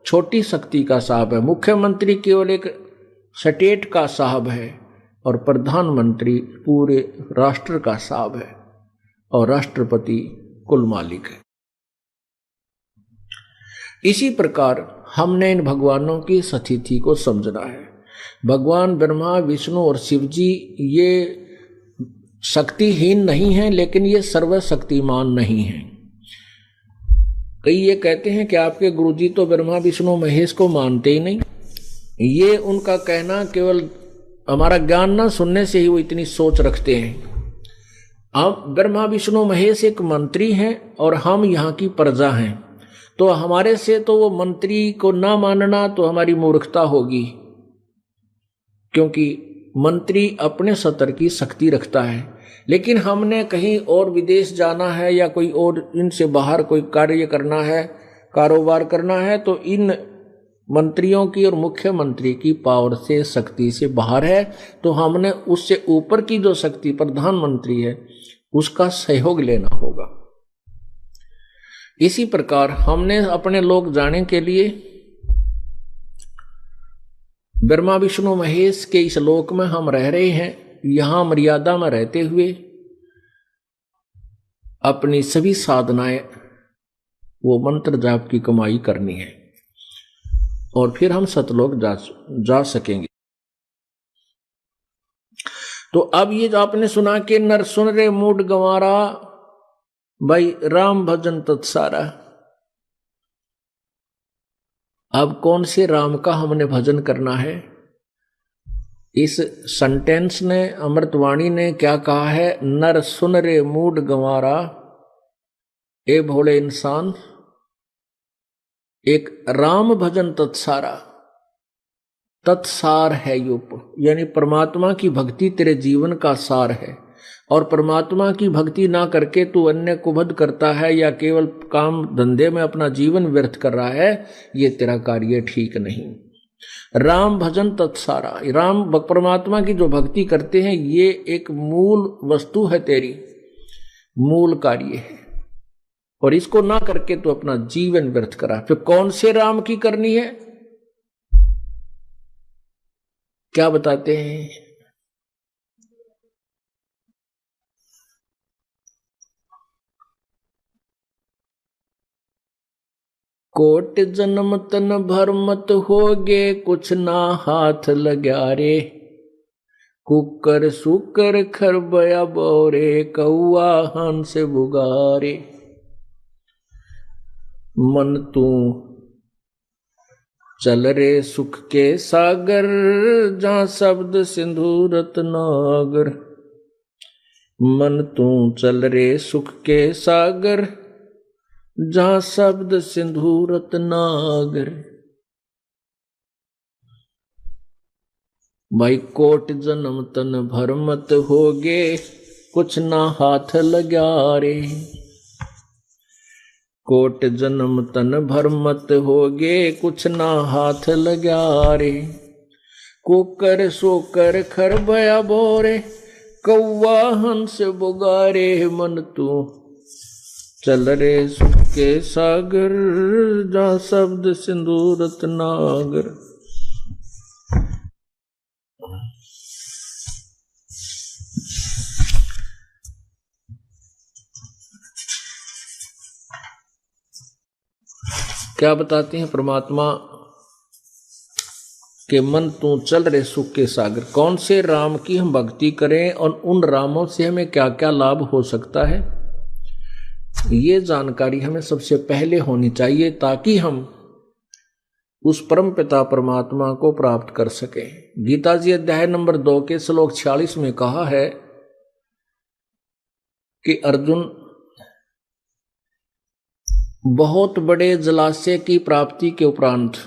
छोटी शक्ति का साहब है। मुख्यमंत्री केवल एक स्टेट का साहब है, और प्रधानमंत्री पूरे राष्ट्र का साहब है, और राष्ट्रपति कुल मालिक है। इसी प्रकार हमने इन भगवानों की स्थिति को समझना है। भगवान ब्रह्मा विष्णु और शिव जी ये शक्तिहीन नहीं है, लेकिन ये सर्वशक्तिमान नहीं है। कई ये कहते हैं कि आपके गुरुजी तो ब्रह्मा विष्णु महेश को मानते ही नहीं। ये उनका कहना केवल हमारा ज्ञान ना सुनने से ही वो इतनी सोच रखते हैं। अब ब्रह्मा विष्णु महेश एक मंत्री हैं और हम यहाँ की प्रजा हैं, तो हमारे से तो वो मंत्री को ना मानना तो हमारी मूर्खता होगी, क्योंकि मंत्री अपने स्तर की शक्ति रखता है। लेकिन हमने कहीं और विदेश जाना है या कोई और इनसे बाहर कोई कार्य करना है, कारोबार करना है, तो इन मंत्रियों की और मुख्यमंत्री की पावर से, शक्ति से बाहर है, तो हमने उससे ऊपर की जो शक्ति प्रधानमंत्री है उसका सहयोग लेना होगा। इसी प्रकार हमने अपने लोग जाने के लिए ब्रह्मा विष्णु महेश के इस लोक में हम रह रहे हैं, यहां मर्यादा में रहते हुए अपनी सभी साधनाएं वो मंत्र जाप की कमाई करनी है और फिर हम सतलोक जा सकेंगे। तो अब ये जो आपने सुना कि नर सुन रे मूड गंवारा, भाई राम भजन तत्सारा। अब कौन से राम का हमने भजन करना है? इस सेंटेंस ने, अमृतवाणी ने क्या कहा है? नर सुन रे मूड गंवारा, ए भोले इंसान, एक राम भजन तत्सारा। तत्सार है युप, यानी परमात्मा की भक्ति तेरे जीवन का सार है। और परमात्मा की भक्ति ना करके तू अन्य को वध करता है या केवल काम धंधे में अपना जीवन व्यर्थ कर रहा है, ये तेरा कार्य ठीक नहीं। राम भजन तत्सारा, राम परमात्मा की जो भक्ति करते हैं ये एक मूल वस्तु है, तेरी मूल कार्य है, और इसको ना करके तू अपना जीवन व्यर्थ करा। फिर कौन से राम की करनी है? क्या बताते हैं? कोट जन्म तन भर मत होगे, कुछ ना हाथ लग्या रे। कुकर सुकर खरबया बोरे, कौआ हंस बुगारे। मन तू चल रे सुख के सागर, जहां शब्द सिंधु रत्नागर। मन तू चल रे सुख के सागर, जहां शब्द सिंधु रत्नागर। भाई कोट जन्म तन भर मत होगे, कुछ ना हाथ लग्या रे। कोट जन्म तन भर मत होगे, कुछ ना हाथ लग्या रे। कुकर सोकर खरबया बोरे, कौआ हंस बुगारे। मन तू चल रे सुख के सागर, जहां शब्द सिंधु रत्नागर। क्या बताते हैं परमात्मा के मन तू चल रे सुख के सागर। कौन से राम की हम भक्ति करें और उन रामों से हमें क्या क्या लाभ हो सकता है, ये जानकारी हमें सबसे पहले होनी चाहिए, ताकि हम उस परम पिता परमात्मा को प्राप्त कर सकें। गीता जी अध्याय नंबर 2 के श्लोक 46 में कहा है कि अर्जुन, बहुत बड़े जलाशय की प्राप्ति के उपरांत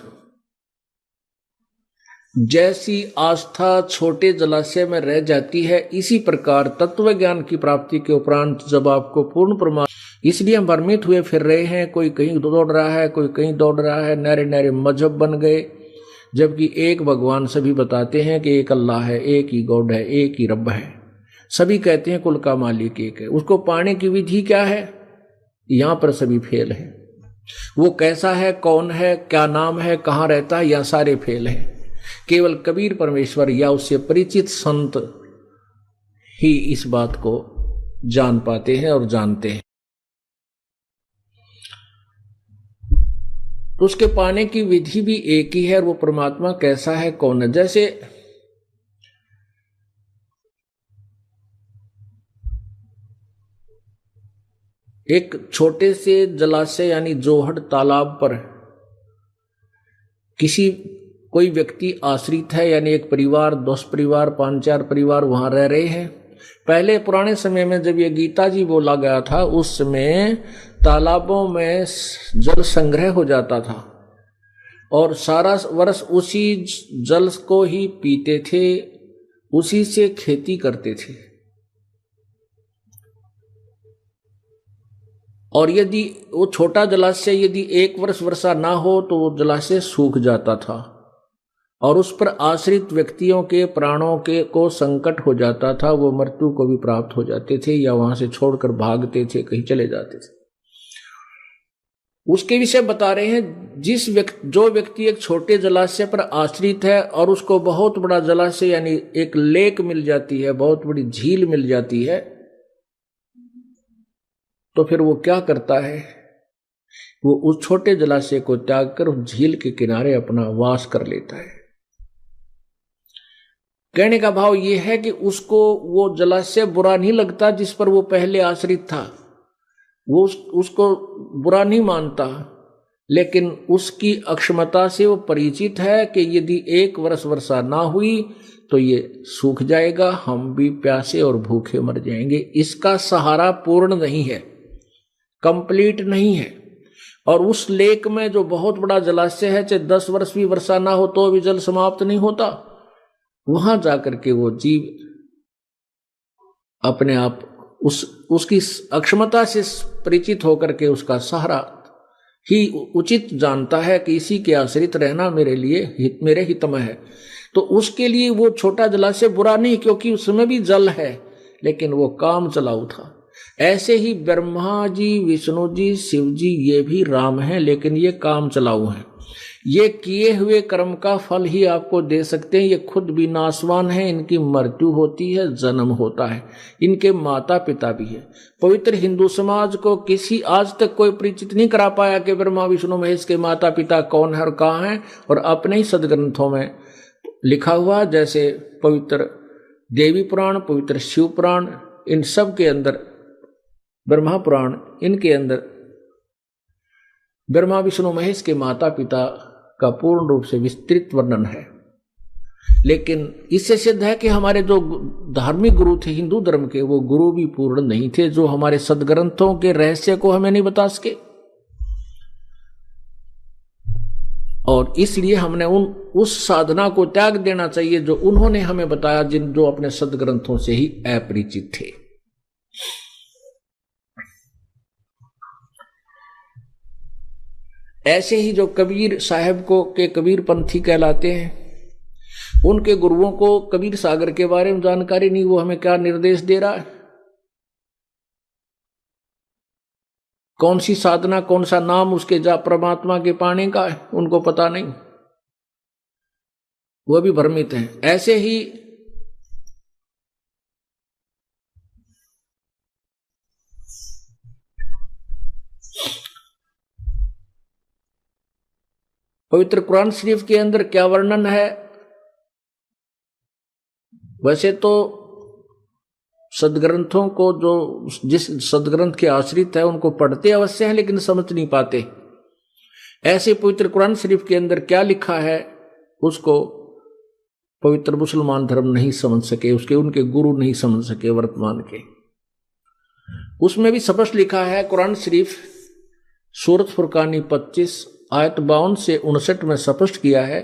जैसी आस्था छोटे जलाशय में रह जाती है, इसी प्रकार तत्व ज्ञान की प्राप्ति के उपरांत जब आपको पूर्ण प्रमाण, इसलिए हम भ्रमित हुए फिर रहे हैं। कोई कहीं दौड़ रहा है, कोई कहीं दौड़ रहा है, नरे नरे मजहब बन गए, जबकि एक भगवान सभी बताते हैं कि एक अल्लाह है, एक ही गॉड है, एक ही रब है। सभी कहते हैं कुल का मालिक एक है। उसको पाने की विधि क्या है? यहां पर सभी फेल हैं। वो कैसा है, कौन है, क्या नाम है, कहां रहता है, यह सारे फेल हैं। केवल कबीर परमेश्वर या उससे परिचित संत ही इस बात को जान पाते हैं और जानते हैं। तो उसके पाने की विधि भी एक ही है, और वो परमात्मा कैसा है, कौन है। जैसे एक छोटे से जलाशय यानी जोहड़ तालाब पर कोई व्यक्ति आश्रित है, यानी एक परिवार, 10 परिवार, 5-4 परिवार वहां रह रहे हैं। पहले पुराने समय में जब ये गीता जी बोला गया था, उस समय तालाबों में जल संग्रह हो जाता था और सारा वर्ष उसी जल को ही पीते थे, उसी से खेती करते थे। और यदि वो छोटा जलाशय यदि 1 वर्ष वर्षा ना हो तो वो जलाशय सूख जाता था और उस पर आश्रित व्यक्तियों के प्राणों को संकट हो जाता था, वो मृत्यु को भी प्राप्त हो जाते थे या वहां से छोड़कर भागते थे, कहीं चले जाते थे। उसके विषय बता रहे हैं, जो व्यक्ति एक छोटे जलाशय पर आश्रित है और उसको बहुत बड़ा जलाशय यानी एक लेक मिल जाती है, बहुत बड़ी झील मिल जाती है, तो फिर वो क्या करता है, वो उस छोटे जलाशय को त्याग कर उस झील के किनारे अपना वास कर लेता है। कहने का भाव ये है कि उसको वो जलाशय बुरा नहीं लगता जिस पर वो पहले आश्रित था, वो उसको बुरा नहीं मानता, लेकिन उसकी अक्षमता से वो परिचित है कि यदि 1 वर्ष वर्षा ना हुई तो ये सूख जाएगा, हम भी प्यासे और भूखे मर जाएंगे। इसका सहारा पूर्ण नहीं है, कंप्लीट नहीं है। और उस लेक में जो बहुत बड़ा जलाशय है, चाहे 10 वर्ष भी वर्षा ना हो तो भी जल समाप्त नहीं होता, वहां जाकर के वो जीव अपने आप उसकी अक्षमता से परिचित होकर के उसका सहारा ही उचित जानता है कि इसी के आश्रित रहना मेरे हित में है। तो उसके लिए वो छोटा जलाशय बुरा नहीं, क्योंकि उसमें भी जल है, लेकिन वो काम चलाऊ था। ऐसे ही ब्रह्मा जी, विष्णु जी, शिव जी, ये भी राम हैं, लेकिन ये काम चलाऊ हैं। ये किए हुए कर्म का फल ही आपको दे सकते हैं। ये खुद भी नाशवान है, इनकी मृत्यु होती है, जन्म होता है, इनके माता पिता भी है। पवित्र हिंदू समाज को आज तक कोई परिचित नहीं करा पाया कि ब्रह्मा विष्णु महेश के माता पिता कौन है और कहाँ हैं, और अपने ही सदग्रंथों में लिखा हुआ, जैसे पवित्र देवी पुराण, पवित्र शिव पुराण, इन सब के अंदर, ब्रह्मा पुराण, इनके अंदर ब्रह्मा विष्णु महेश के माता पिता का पूर्ण रूप से विस्तृत वर्णन है। लेकिन इससे सिद्ध है कि हमारे जो धार्मिक गुरु थे हिंदू धर्म के, वो गुरु भी पूर्ण नहीं थे, जो हमारे सदग्रंथों के रहस्य को हमें नहीं बता सके। और इसलिए हमने उस साधना को त्याग देना चाहिए जो उन्होंने हमें बताया, जो अपने सदग्रंथों से ही अपरिचित थे। ऐसे ही जो कबीर साहब के कबीर पंथी कहलाते हैं, उनके गुरुओं को कबीर सागर के बारे में जानकारी नहीं, वो हमें क्या निर्देश दे रहा है, कौन सी साधना, कौन सा नाम उसके परमात्मा के पाने का है, उनको पता नहीं, वो भी भ्रमित हैं। ऐसे ही पवित्र कुरान शरीफ के अंदर क्या वर्णन है, वैसे तो सदग्रंथों को जिस सदग्रंथ के आश्रित है उनको पढ़ते अवश्य हैं, लेकिन समझ नहीं पाते। ऐसे पवित्र कुरान शरीफ के अंदर क्या लिखा है उसको पवित्र मुसलमान धर्म नहीं समझ सके, उनके गुरु नहीं समझ सके वर्तमान के। उसमें भी स्पष्ट लिखा है, कुरान शरीफ सूरत फुरकानी 25 आयत 52 से 59 में स्पष्ट किया है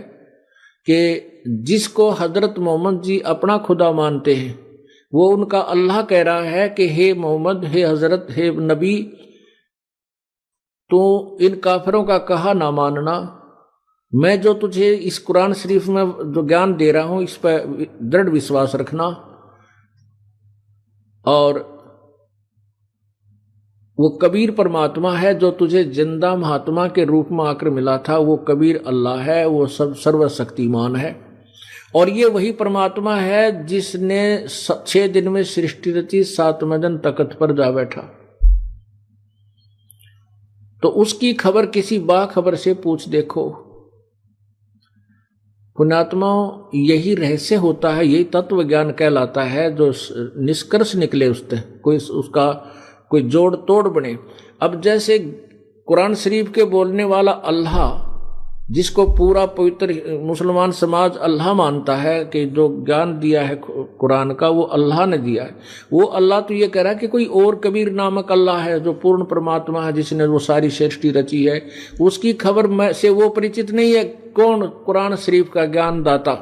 कि जिसको हजरत मोहम्मद जी अपना खुदा मानते हैं, वो उनका अल्लाह कह रहा है कि हे मोहम्मद, हे हजरत, हे नबी, तो इन काफिरों का कहा ना मानना, मैं जो तुझे इस कुरान शरीफ में जो ज्ञान दे रहा हूं इस पर दृढ़ विश्वास रखना। और वो कबीर परमात्मा है जो तुझे जिंदा महात्मा के रूप में आकर मिला था, वो कबीर अल्लाह है, वो सर्वशक्तिमान है। और ये वही परमात्मा है जिसने 6 दिन में सृष्टि रची, 7वें दिन तख्त पर जा बैठा। तो उसकी खबर किसी बाखबर से पूछ देखो। पुण्यात्माओं, यही रहस्य होता है, यही तत्व ज्ञान कहलाता है जो निष्कर्ष निकले उससे, कोई जोड़ तोड़ बने। अब जैसे कुरान शरीफ के बोलने वाला अल्लाह, जिसको पूरा पवित्र मुसलमान समाज अल्लाह मानता है कि जो ज्ञान दिया है कुरान का वो अल्लाह ने दिया है, वो अल्लाह तो ये कह रहा है कि कोई और कबीर नामक अल्लाह है जो पूर्ण परमात्मा है, जिसने वो सारी सृष्टि रची है, उसकी खबर में से वो परिचित नहीं है। कौन? कुरान शरीफ का ज्ञान दाता।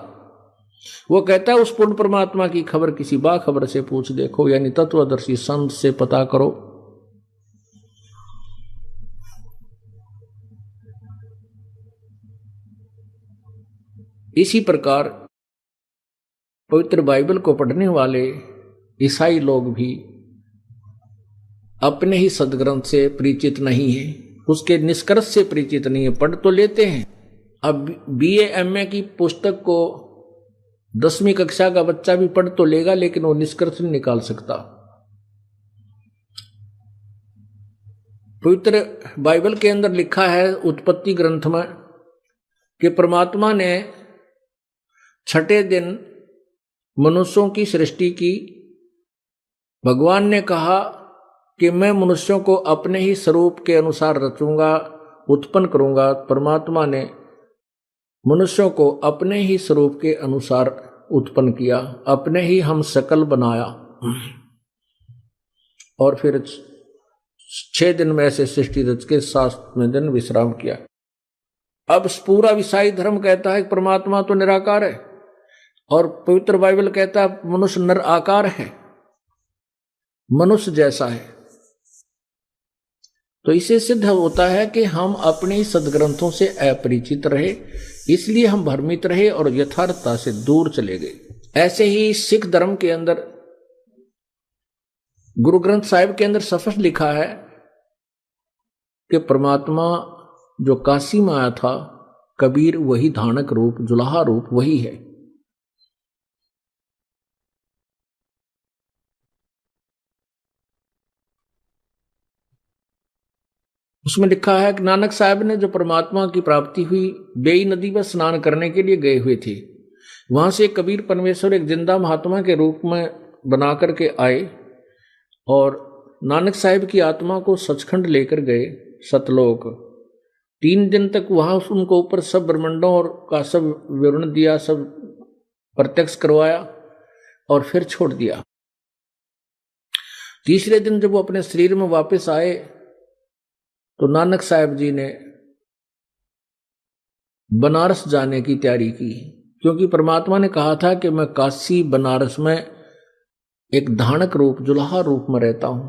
वो कहता है उस पूर्ण परमात्मा की खबर किसी बाखबर से पूछ देखो, यानी तत्वदर्शी संत से पता करो। इसी प्रकार पवित्र बाइबल को पढ़ने वाले ईसाई लोग भी अपने ही सदग्रंथ से परिचित नहीं है, उसके निष्कर्ष से परिचित नहीं है। पढ़ तो लेते हैं। अब BA MA की पुस्तक को 10वीं कक्षा का बच्चा भी पढ़ तो लेगा, लेकिन वो निष्कर्ष नहीं निकाल सकता। पवित्र बाइबल के अंदर लिखा है उत्पत्ति ग्रंथ में कि परमात्मा ने 6ठे दिन मनुष्यों की सृष्टि की। भगवान ने कहा कि मैं मनुष्यों को अपने ही स्वरूप के अनुसार रचूंगा, उत्पन्न करूंगा। परमात्मा ने मनुष्यों को अपने ही स्वरूप के अनुसार उत्पन्न किया, अपने ही हम शकल बनाया, और फिर 6 दिन में ऐसे सृष्टि रच के 7वें दिन विश्राम किया। अब पूरा ईसाई धर्म कहता है कि परमात्मा तो निराकार है, और पवित्र बाइबल कहता है मनुष्य नर आकार है, मनुष्य जैसा है। तो इसे सिद्ध होता है कि हम अपने सदग्रंथों से अपरिचित रहे, इसलिए हम भ्रमित रहे और यथार्थता से दूर चले गए। ऐसे ही सिख धर्म के अंदर गुरु ग्रंथ साहिब के अंदर स्पष्ट लिखा है कि परमात्मा जो काशी में आया था, कबीर वही धानक रूप, जुलाहा रूप वही है। उसमें लिखा है कि नानक साहब ने जो परमात्मा की प्राप्ति हुई, बेई नदी में स्नान करने के लिए गए हुए थे। वहां से कबीर परमेश्वर एक जिंदा महात्मा के रूप में बना करके आए और नानक साहब की आत्मा को सचखंड लेकर गए सतलोक। 3 दिन तक वहां उनको ऊपर सब ब्रह्मांडों और का सब विवरण दिया, सब प्रत्यक्ष करवाया और फिर छोड़ दिया। तीसरे दिन जब वो अपने शरीर में वापस आए तो नानक साहब जी ने बनारस जाने की तैयारी की, क्योंकि परमात्मा ने कहा था कि मैं काशी बनारस में एक धानक रूप, जुलाहा रूप में रहता हूं।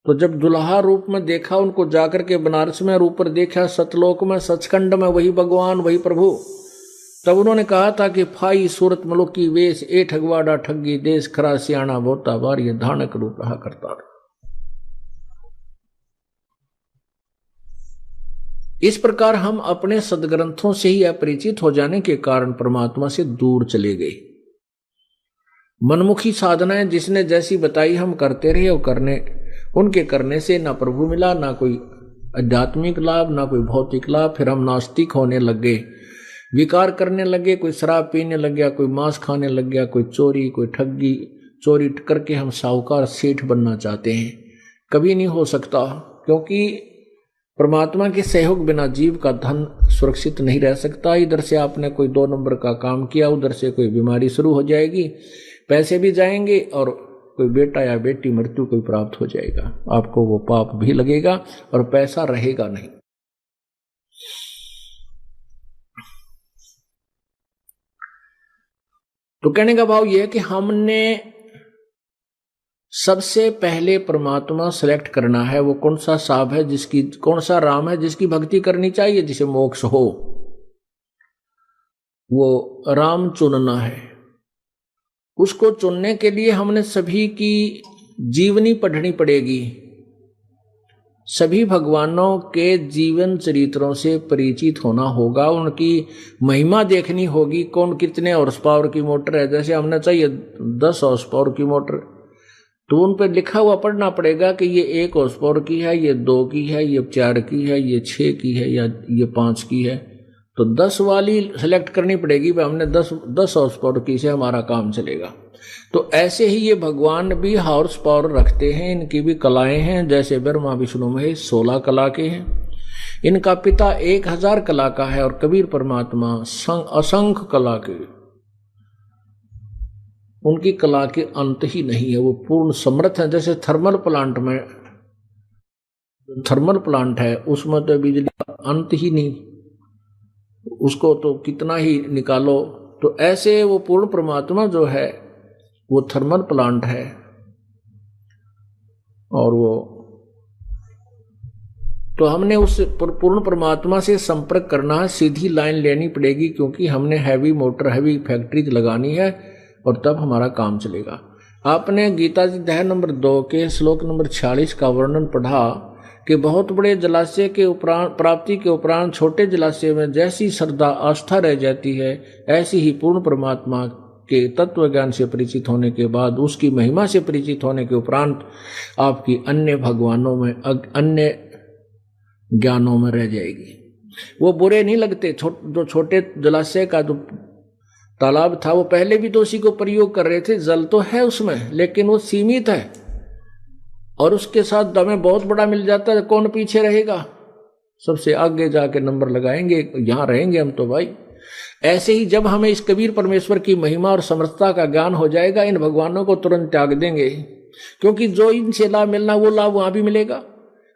तो जब जुलाहा रूप में देखा उनको जाकर के बनारस में, और ऊपर देखा सतलोक में, सचखंड में वही भगवान, वही प्रभु, तब उन्होंने कहा था कि फाई सूरत मलुक की वेश, ए ठगवाड़ा ठगी देश, खरा सियाणा बोता बार, ये धानक रूप रहा करता। इस प्रकार हम अपने सदग्रंथों से ही अपरिचित हो जाने के कारण परमात्मा से दूर चले गए। मनमुखी साधनाएं जिसने जैसी बताई हम करते रहे, और उनके करने से ना प्रभु मिला, ना कोई आध्यात्मिक लाभ, ना कोई भौतिक लाभ। फिर हम नास्तिक होने लग गए, विकार करने लगे, कोई शराब पीने लग गया, कोई मांस खाने लग गया, कोई चोरी, कोई ठगी। चोरी करके हम साहूकार सेठ बनना चाहते हैं, कभी नहीं हो सकता, क्योंकि परमात्मा के सहयोग बिना जीव का धन सुरक्षित नहीं रह सकता। इधर से आपने कोई 2 नंबर का काम किया, उधर से कोई बीमारी शुरू हो जाएगी, पैसे भी जाएंगे, और कोई बेटा या बेटी मृत्यु को प्राप्त हो जाएगा, आपको वो पाप भी लगेगा और पैसा रहेगा नहीं। तो कहने का भाव यह है कि हमने सबसे पहले परमात्मा सेलेक्ट करना है, वो कौन सा साहब है जिसकी, कौन सा राम है जिसकी भक्ति करनी चाहिए, जिसे मोक्ष हो, वो राम चुनना है। उसको चुनने के लिए हमने सभी की जीवनी पढ़नी पड़ेगी, सभी भगवानों के जीवन चरित्रों से परिचित होना होगा, उनकी महिमा देखनी होगी। कौन कितने हॉर्स पावर की मोटर है, जैसे हमने चाहिए 10 हॉर्स पावर की मोटर, तो उन पर लिखा हुआ पढ़ना पड़ेगा कि ये 1 हॉर्स पावर की है, ये 2 की है, ये 4 की है, ये 6 की है, या ये 5 की है। तो 10 वाली सेलेक्ट करनी पड़ेगी, भाई हमने 10 हॉर्स पावर की से हमारा काम चलेगा। तो ऐसे ही ये भगवान भी हॉर्स पावर रखते हैं, इनकी भी कलाएं हैं। जैसे ब्रह्मा विष्णु महेश 16 कला के हैं, इनका पिता 1000 कला का है, और कबीर परमात्मा असंख्य कला के, उनकी कला के अंत ही नहीं है, वो पूर्ण समर्थ है। जैसे थर्मल प्लांट है, उसमें तो बिजली का अंत ही नहीं, उसको तो कितना ही निकालो। तो ऐसे वो पूर्ण परमात्मा जो है वो थर्मल प्लांट है, और वो तो हमने उस पूर्ण परमात्मा से संपर्क करना है, सीधी लाइन लेनी पड़ेगी, क्योंकि हमने हैवी मोटर हैवी फैक्ट्री लगानी है, और तब हमारा काम चलेगा। आपने गीता जी अध्याय नंबर 2 के श्लोक नंबर 46 का वर्णन पढ़ा कि बहुत बड़े जलाशय के उपरांत प्राप्ति के उपरांत छोटे जलाशय में जैसी श्रद्धा आस्था रह जाती है, ऐसी ही पूर्ण परमात्मा के तत्व ज्ञान से परिचित होने के बाद, उसकी महिमा से परिचित होने के उपरांत आपकी अन्य भगवानों में अन्य ज्ञानों में रह जाएगी। वो बुरे नहीं लगते। जो छोटे जलाशय का जो तालाब था, वो पहले भी तो उसी को प्रयोग कर रहे थे, जल तो है उसमें, लेकिन वो सीमित है, और उसके साथ हमें बहुत बड़ा मिल जाता है, कौन पीछे रहेगा? सबसे आगे जाके नंबर लगाएंगे, यहां रहेंगे हम तो भाई। ऐसे ही जब हमें इस कबीर परमेश्वर की महिमा और समर्थता का ज्ञान हो जाएगा, इन भगवानों को तुरंत त्याग देंगे, क्योंकि जो इनसे लाभ मिलना वो लाभ वहां भी मिलेगा,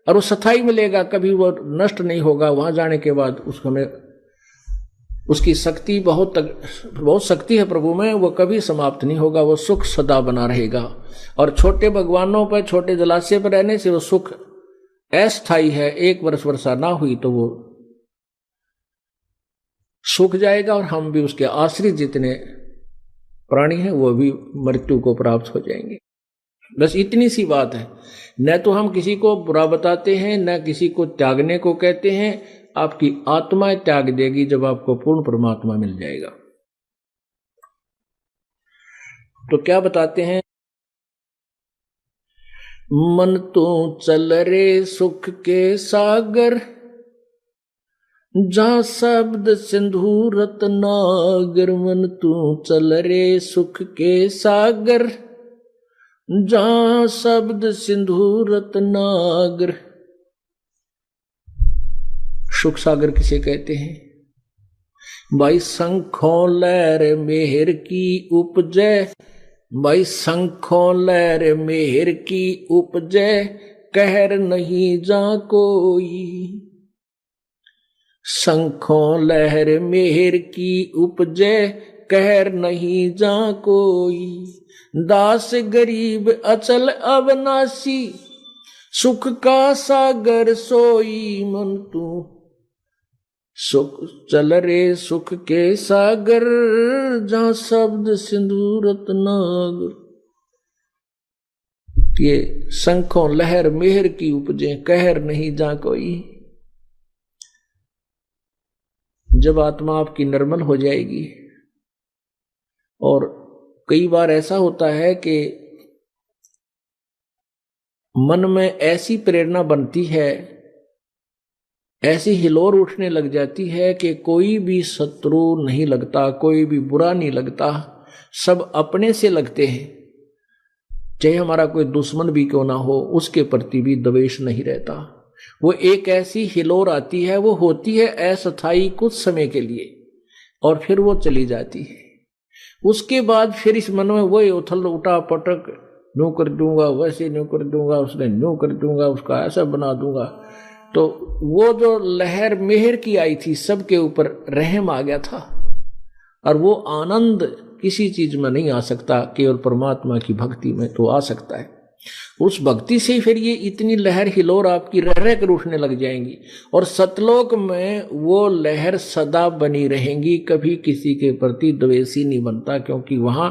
और वो स्थायी मिलेगा, कभी वो नष्ट नहीं होगा। वहां जाने के बाद उसकी शक्ति बहुत शक्ति है प्रभु में, वो कभी समाप्त नहीं होगा, वो सुख सदा बना रहेगा। और छोटे भगवानों पर, छोटे जलाशय पर रहने से वो सुख अस्थायी है, 1 वर्ष वर्षा ना हुई तो वो सूख जाएगा, और हम भी उसके आश्रित जितने प्राणी हैं वो भी मृत्यु को प्राप्त हो जाएंगे। बस इतनी सी बात है। न तो हम किसी को बुरा बताते हैं, न किसी को त्यागने को कहते हैं। आपकी आत्मा त्याग देगी जब आपको पूर्ण परमात्मा मिल जाएगा। तो क्या बताते हैं? मन तो चल रे सुख के सागर, जहां शब्द सिंधु रत्नागर। मन तू चल रे सुख के सागर, जहां शब्द सिंधु रत्नागर। सुख सागर किसे कहते हैं? भाई शंखों लहर मेहर की उपजे, भाई शंखों लहर मेहर की उपजे, कहर नहीं जा कोई। शंखों लहर मेहर की उपजे, कहर नहीं जा कोई। दास गरीब अचल अविनाशी, सुख का सागर सोई। मन तू सुख चल रे सुख के सागर, जहां शब्द सिंधु रत्नागर। ये शंखों लहर मेहर की उपजे, कहर नहीं जा कोई। जब आत्मा आपकी निर्मल हो जाएगी, और कई बार ऐसा होता है कि मन में ऐसी प्रेरणा बनती है, ऐसी हिलोर उठने लग जाती है कि कोई भी शत्रु नहीं लगता, कोई भी बुरा नहीं लगता, सब अपने से लगते हैं। चाहे हमारा कोई दुश्मन भी क्यों ना हो, उसके प्रति भी द्वेष नहीं रहता। वो एक ऐसी हिलोर आती है, वो होती है अस्थायी कुछ समय के लिए, और फिर वो चली जाती है। उसके बाद फिर इस मन में वही उथल उठा पटक, न्यू कर दूंगा, वैसे न्यू कर दूंगा, उसने न्यू कर दूंगा, उसका ऐसा बना दूंगा। तो वो जो लहर मेहर की आई थी, सबके ऊपर रहम आ गया था, और वो आनंद किसी चीज में नहीं आ सकता, केवल परमात्मा की भक्ति में तो आ सकता है। उस भक्ति से फिर ये इतनी लहर हिलोर आपकी रह रह कर उठने लग जाएंगी, और सतलोक में वो लहर सदा बनी रहेंगी, कभी किसी के प्रति द्वेषी नहीं बनता, क्योंकि वहां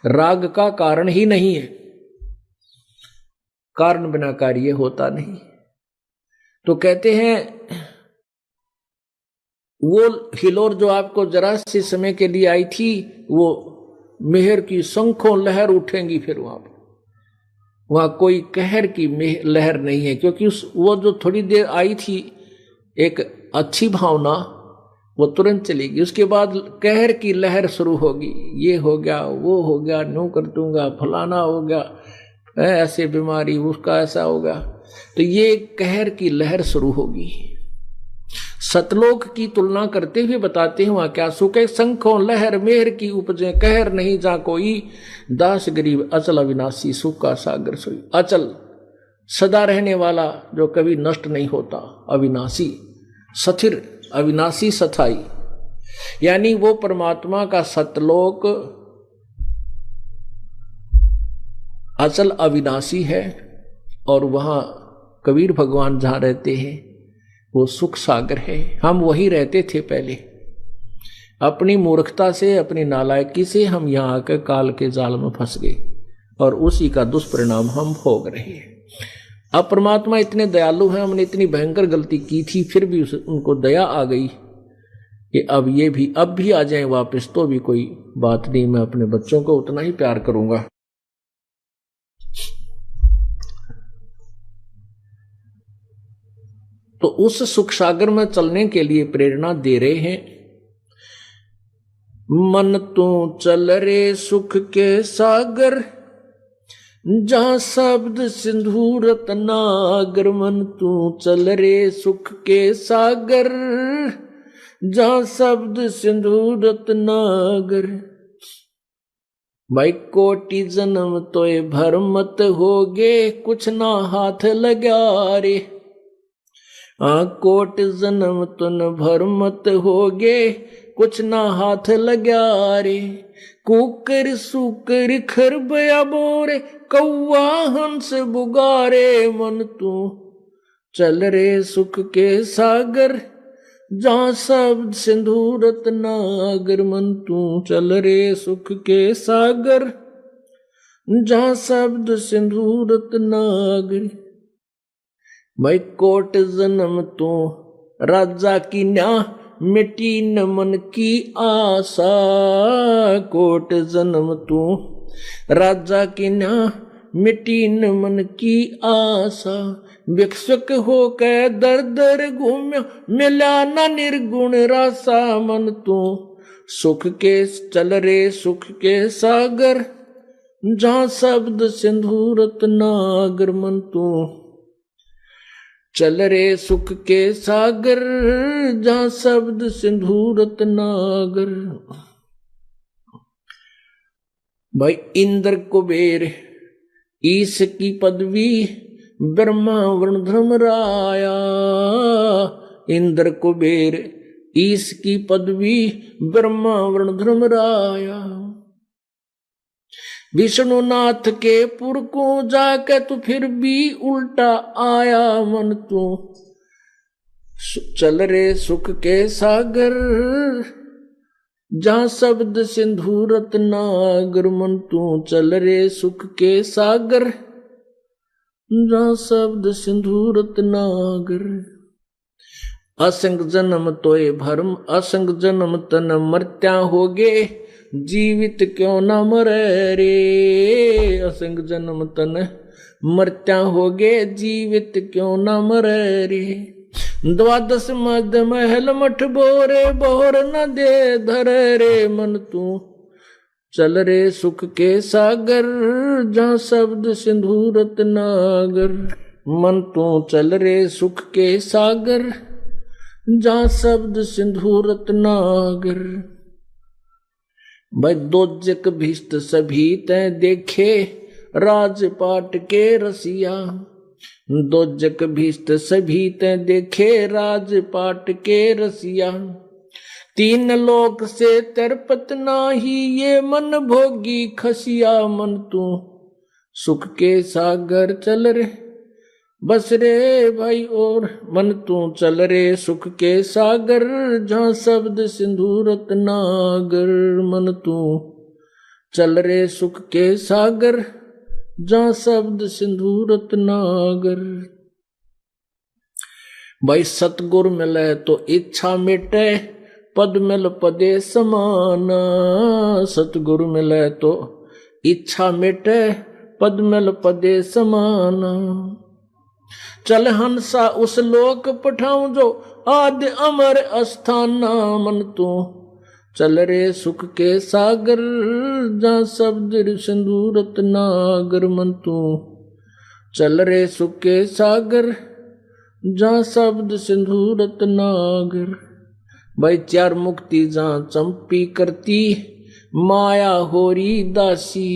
राग का कारण ही नहीं है, कारण बिना कार्य होता नहीं। तो कहते हैं वो हिलोर जो आपको जरा से समय के लिए आई थी, वो मेहर की शंखों लहर उठेंगी, फिर वहां कोई कहर की लहर नहीं है, क्योंकि वो जो थोड़ी देर आई थी एक अच्छी भावना, वो तुरंत चलेगी। उसके बाद कहर की लहर शुरू होगी, ये हो गया, वो हो गया, नो कर दूंगा, फलाना हो गया, ऐसे बीमारी, उसका ऐसा होगा। तो ये कहर की लहर शुरू होगी। सतलोक की तुलना करते हुए बताते हैं वहां क्या सुखे शंखों लहर मेहर की उपजे, कहर नहीं जा कोई, दास गरीब अचल अविनाशी, सुख का सागर सोई। अचल सदा रहने वाला, जो कभी नष्ट नहीं होता, अविनाशी, स्थिर, अविनाशी, सथाई, यानी वो परमात्मा का सतलोक अचल अविनाशी है। और वहां कबीर भगवान जहां रहते हैं वो सुख सागर है। हम वही रहते थे पहले, अपनी मूर्खता से, अपनी नालायकी से हम यहां आकर काल के जाल में फंस गए और उसी का दुष्परिणाम हम भोग रहे हैं। अब परमात्मा इतने दयालु हैं, हमने इतनी भयंकर गलती की थी, फिर भी उनको दया आ गई कि अब ये भी अब भी आ जाएं वापस, तो भी कोई बात नहीं, मैं अपने बच्चों को उतना ही प्यार करूंगा। तो उस सुख सागर में चलने के लिए प्रेरणा दे रहे हैं। मन तू चल रे सुख के सागर, जहां शब्द सिंधु रत्नागर। मन तू चल रे सुख के सागर, जहां शब्द सिंधु रत्नागर। भाई कोटि जन्म तोय भर मत होगे, कुछ ना हाथ लगा रे। कोट जन्म तुन भर मत होगे, कुछ ना हाथ लगा रे। कुकर सुकर खरबया बोरे, कौआ हंस बुगारे। मन तू चल रे सुख के सागर, जहां शब्द सिंधु रत्नागर। मन तू चल रे सुख के सागर, जहां शब्द सिंधु रत्नागर। भाई कोट जन्म तू राजा की न्या, मिट्टी न मन की आशा। कोट जन्म तू राजा की न्या, मिट्टी न मन की आशा। विक्षक हो के दर दर घूम्या, मिला न निर्गुण रासा। मन तू सुख के चल रे सुख के सागर, जहां शब्द सिंधु रत्नागर। मन तू चल रे सुख के सागर, जहां शब्द सिंधु रत्नागर। भाई इंद्र कुबेर ईश की पदवी, ब्रह्मा वरुण धर्मराया। इंद्र कुबेर ईश की पदवी, ब्रह्मा वरुण धर्मराया। विष्णुनाथ के पुर को जाके तू फिर भी उल्टा आया। मन तू चल रे सुख के सागर, जहां शब्द सिंधु रत्नागर। मन तू चल रे सुख के सागर, जहां शब्द सिंधु रत्नागर। असंग जन्म तोय भरम, असंग जन्म तन मर्त्या होगे, जीवित क्यों न मरे रे। असंग जन्म तन मर्त्या होगे, जीवित क्यों न मरे रे। द्वादश मद महल मठ बोरे, बोर न दे धर रे। मन तू चल रे सुख के सागर, जहां शब्द सिंधु रत्नागर। मन तू चल रे सुख के सागर, जहां शब्द सिंधु रत्नागर। भाई दोजक भीष्ट सभी तय देखे, राजपाट के रसिया। दोजक भीष्ट सभी तय देखे, राजपाट के रसिया। तीन लोक से तरपत नाही, ये मन भोगी खसिया। मन तू सुख के सागर चल रे बस रे भाई। और मन तू चल रे सुख के सागर, जहां शब्द सिंधु रत्नागर। मन तू चल रे सुख के सागर, जहां शब्द सिंधु रत्नागर। भाई सतगुर मिले तो इच्छा मिटे, पद मिल पदे समाना। सतगुरु मिले तो इच्छा मिटे, पद मिल पदे समाना। चल हंसा उस लोक पठाऊं, जो आदि अमर अस्थाना। मन तू चल रे सुख के सागर, जहाँ शब्द सिंधु रत्नागर। मन तू चल रे सुख के सागर, जहाँ शब्द सिंधु रत्नागर। भाई चार मुक्ति जहाँ चंपी करती, माया होरी दासी।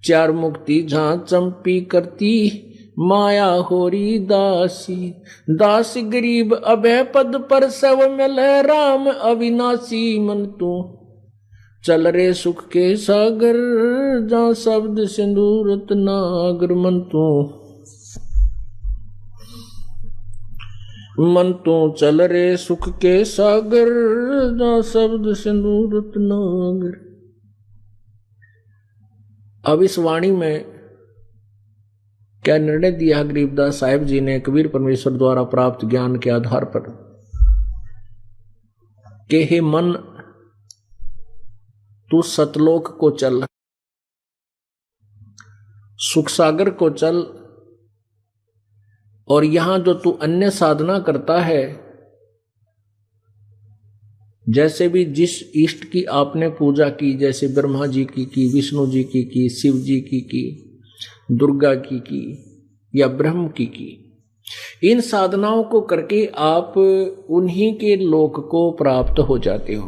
चार मुक्ति जहाँ चंपी करती, माया होरी दासी। दास गरीब अभय पद पर सब मिले राम अविनाशी। मन तू चल रे सुख के सागर, जहाँ शब्द सिंधु रत्नागर। मन तू चल रे सुख के सागर, जहाँ शब्द सिंधु रत्नागर। अब इस वाणी में क्या निर्णय दिया गरीबदास साहिब जी ने कबीर परमेश्वर द्वारा प्राप्त ज्ञान के आधार पर कि हे मन, तू सतलोक को चल, सुख सागर को चल, और यहां जो तू अन्य साधना करता है, जैसे भी जिस इष्ट की आपने पूजा की, जैसे ब्रह्मा जी की, विष्णु जी की, शिव जी की, दुर्गा की या ब्रह्म की, इन साधनाओं को करके आप उन्हीं के लोक को प्राप्त हो जाते हो।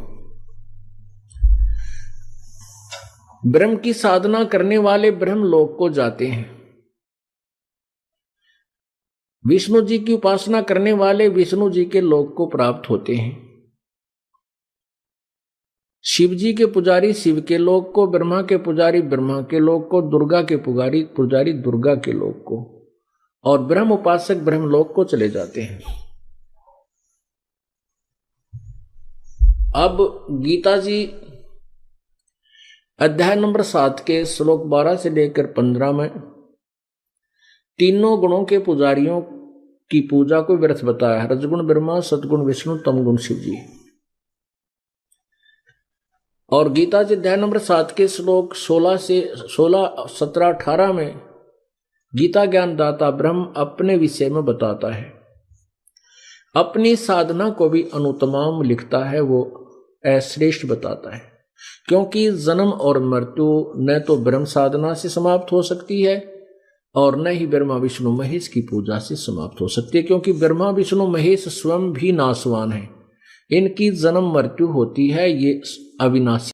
ब्रह्म की साधना करने वाले ब्रह्म लोक को जाते हैं, विष्णु जी की उपासना करने वाले विष्णु जी के लोक को प्राप्त होते हैं, शिव जी के पुजारी शिव के लोक को, ब्रह्मा के पुजारी ब्रह्मा के लोक को, दुर्गा के पुजारी दुर्गा के लोक को, और ब्रह्म उपासक ब्रह्म लोक को चले जाते हैं। अब गीता जी अध्याय नंबर 7 के श्लोक 12 से लेकर 15 में तीनों गुणों के पुजारियों की पूजा को व्यर्थ बताया है। रजगुण ब्रह्मा, सतगुण विष्णु, तमगुण शिव जी। और गीता जी अध्याय नंबर 7 के श्लोक 16 से 16, 17, 18 में गीता ज्ञान दाता ब्रह्म अपने विषय में बताता है, अपनी साधना को भी अनुत्तम लिखता है, वो अश्रेष्ठ बताता है, क्योंकि जन्म और मृत्यु न तो ब्रह्म साधना से समाप्त हो सकती है और न ही ब्रह्मा विष्णु महेश की पूजा से समाप्त हो सकती है, क्योंकि ब्रह्मा विष्णु महेश स्वयं भी नाशवान है, इनकी जन्म मृत्यु होती है, ये अविनाशी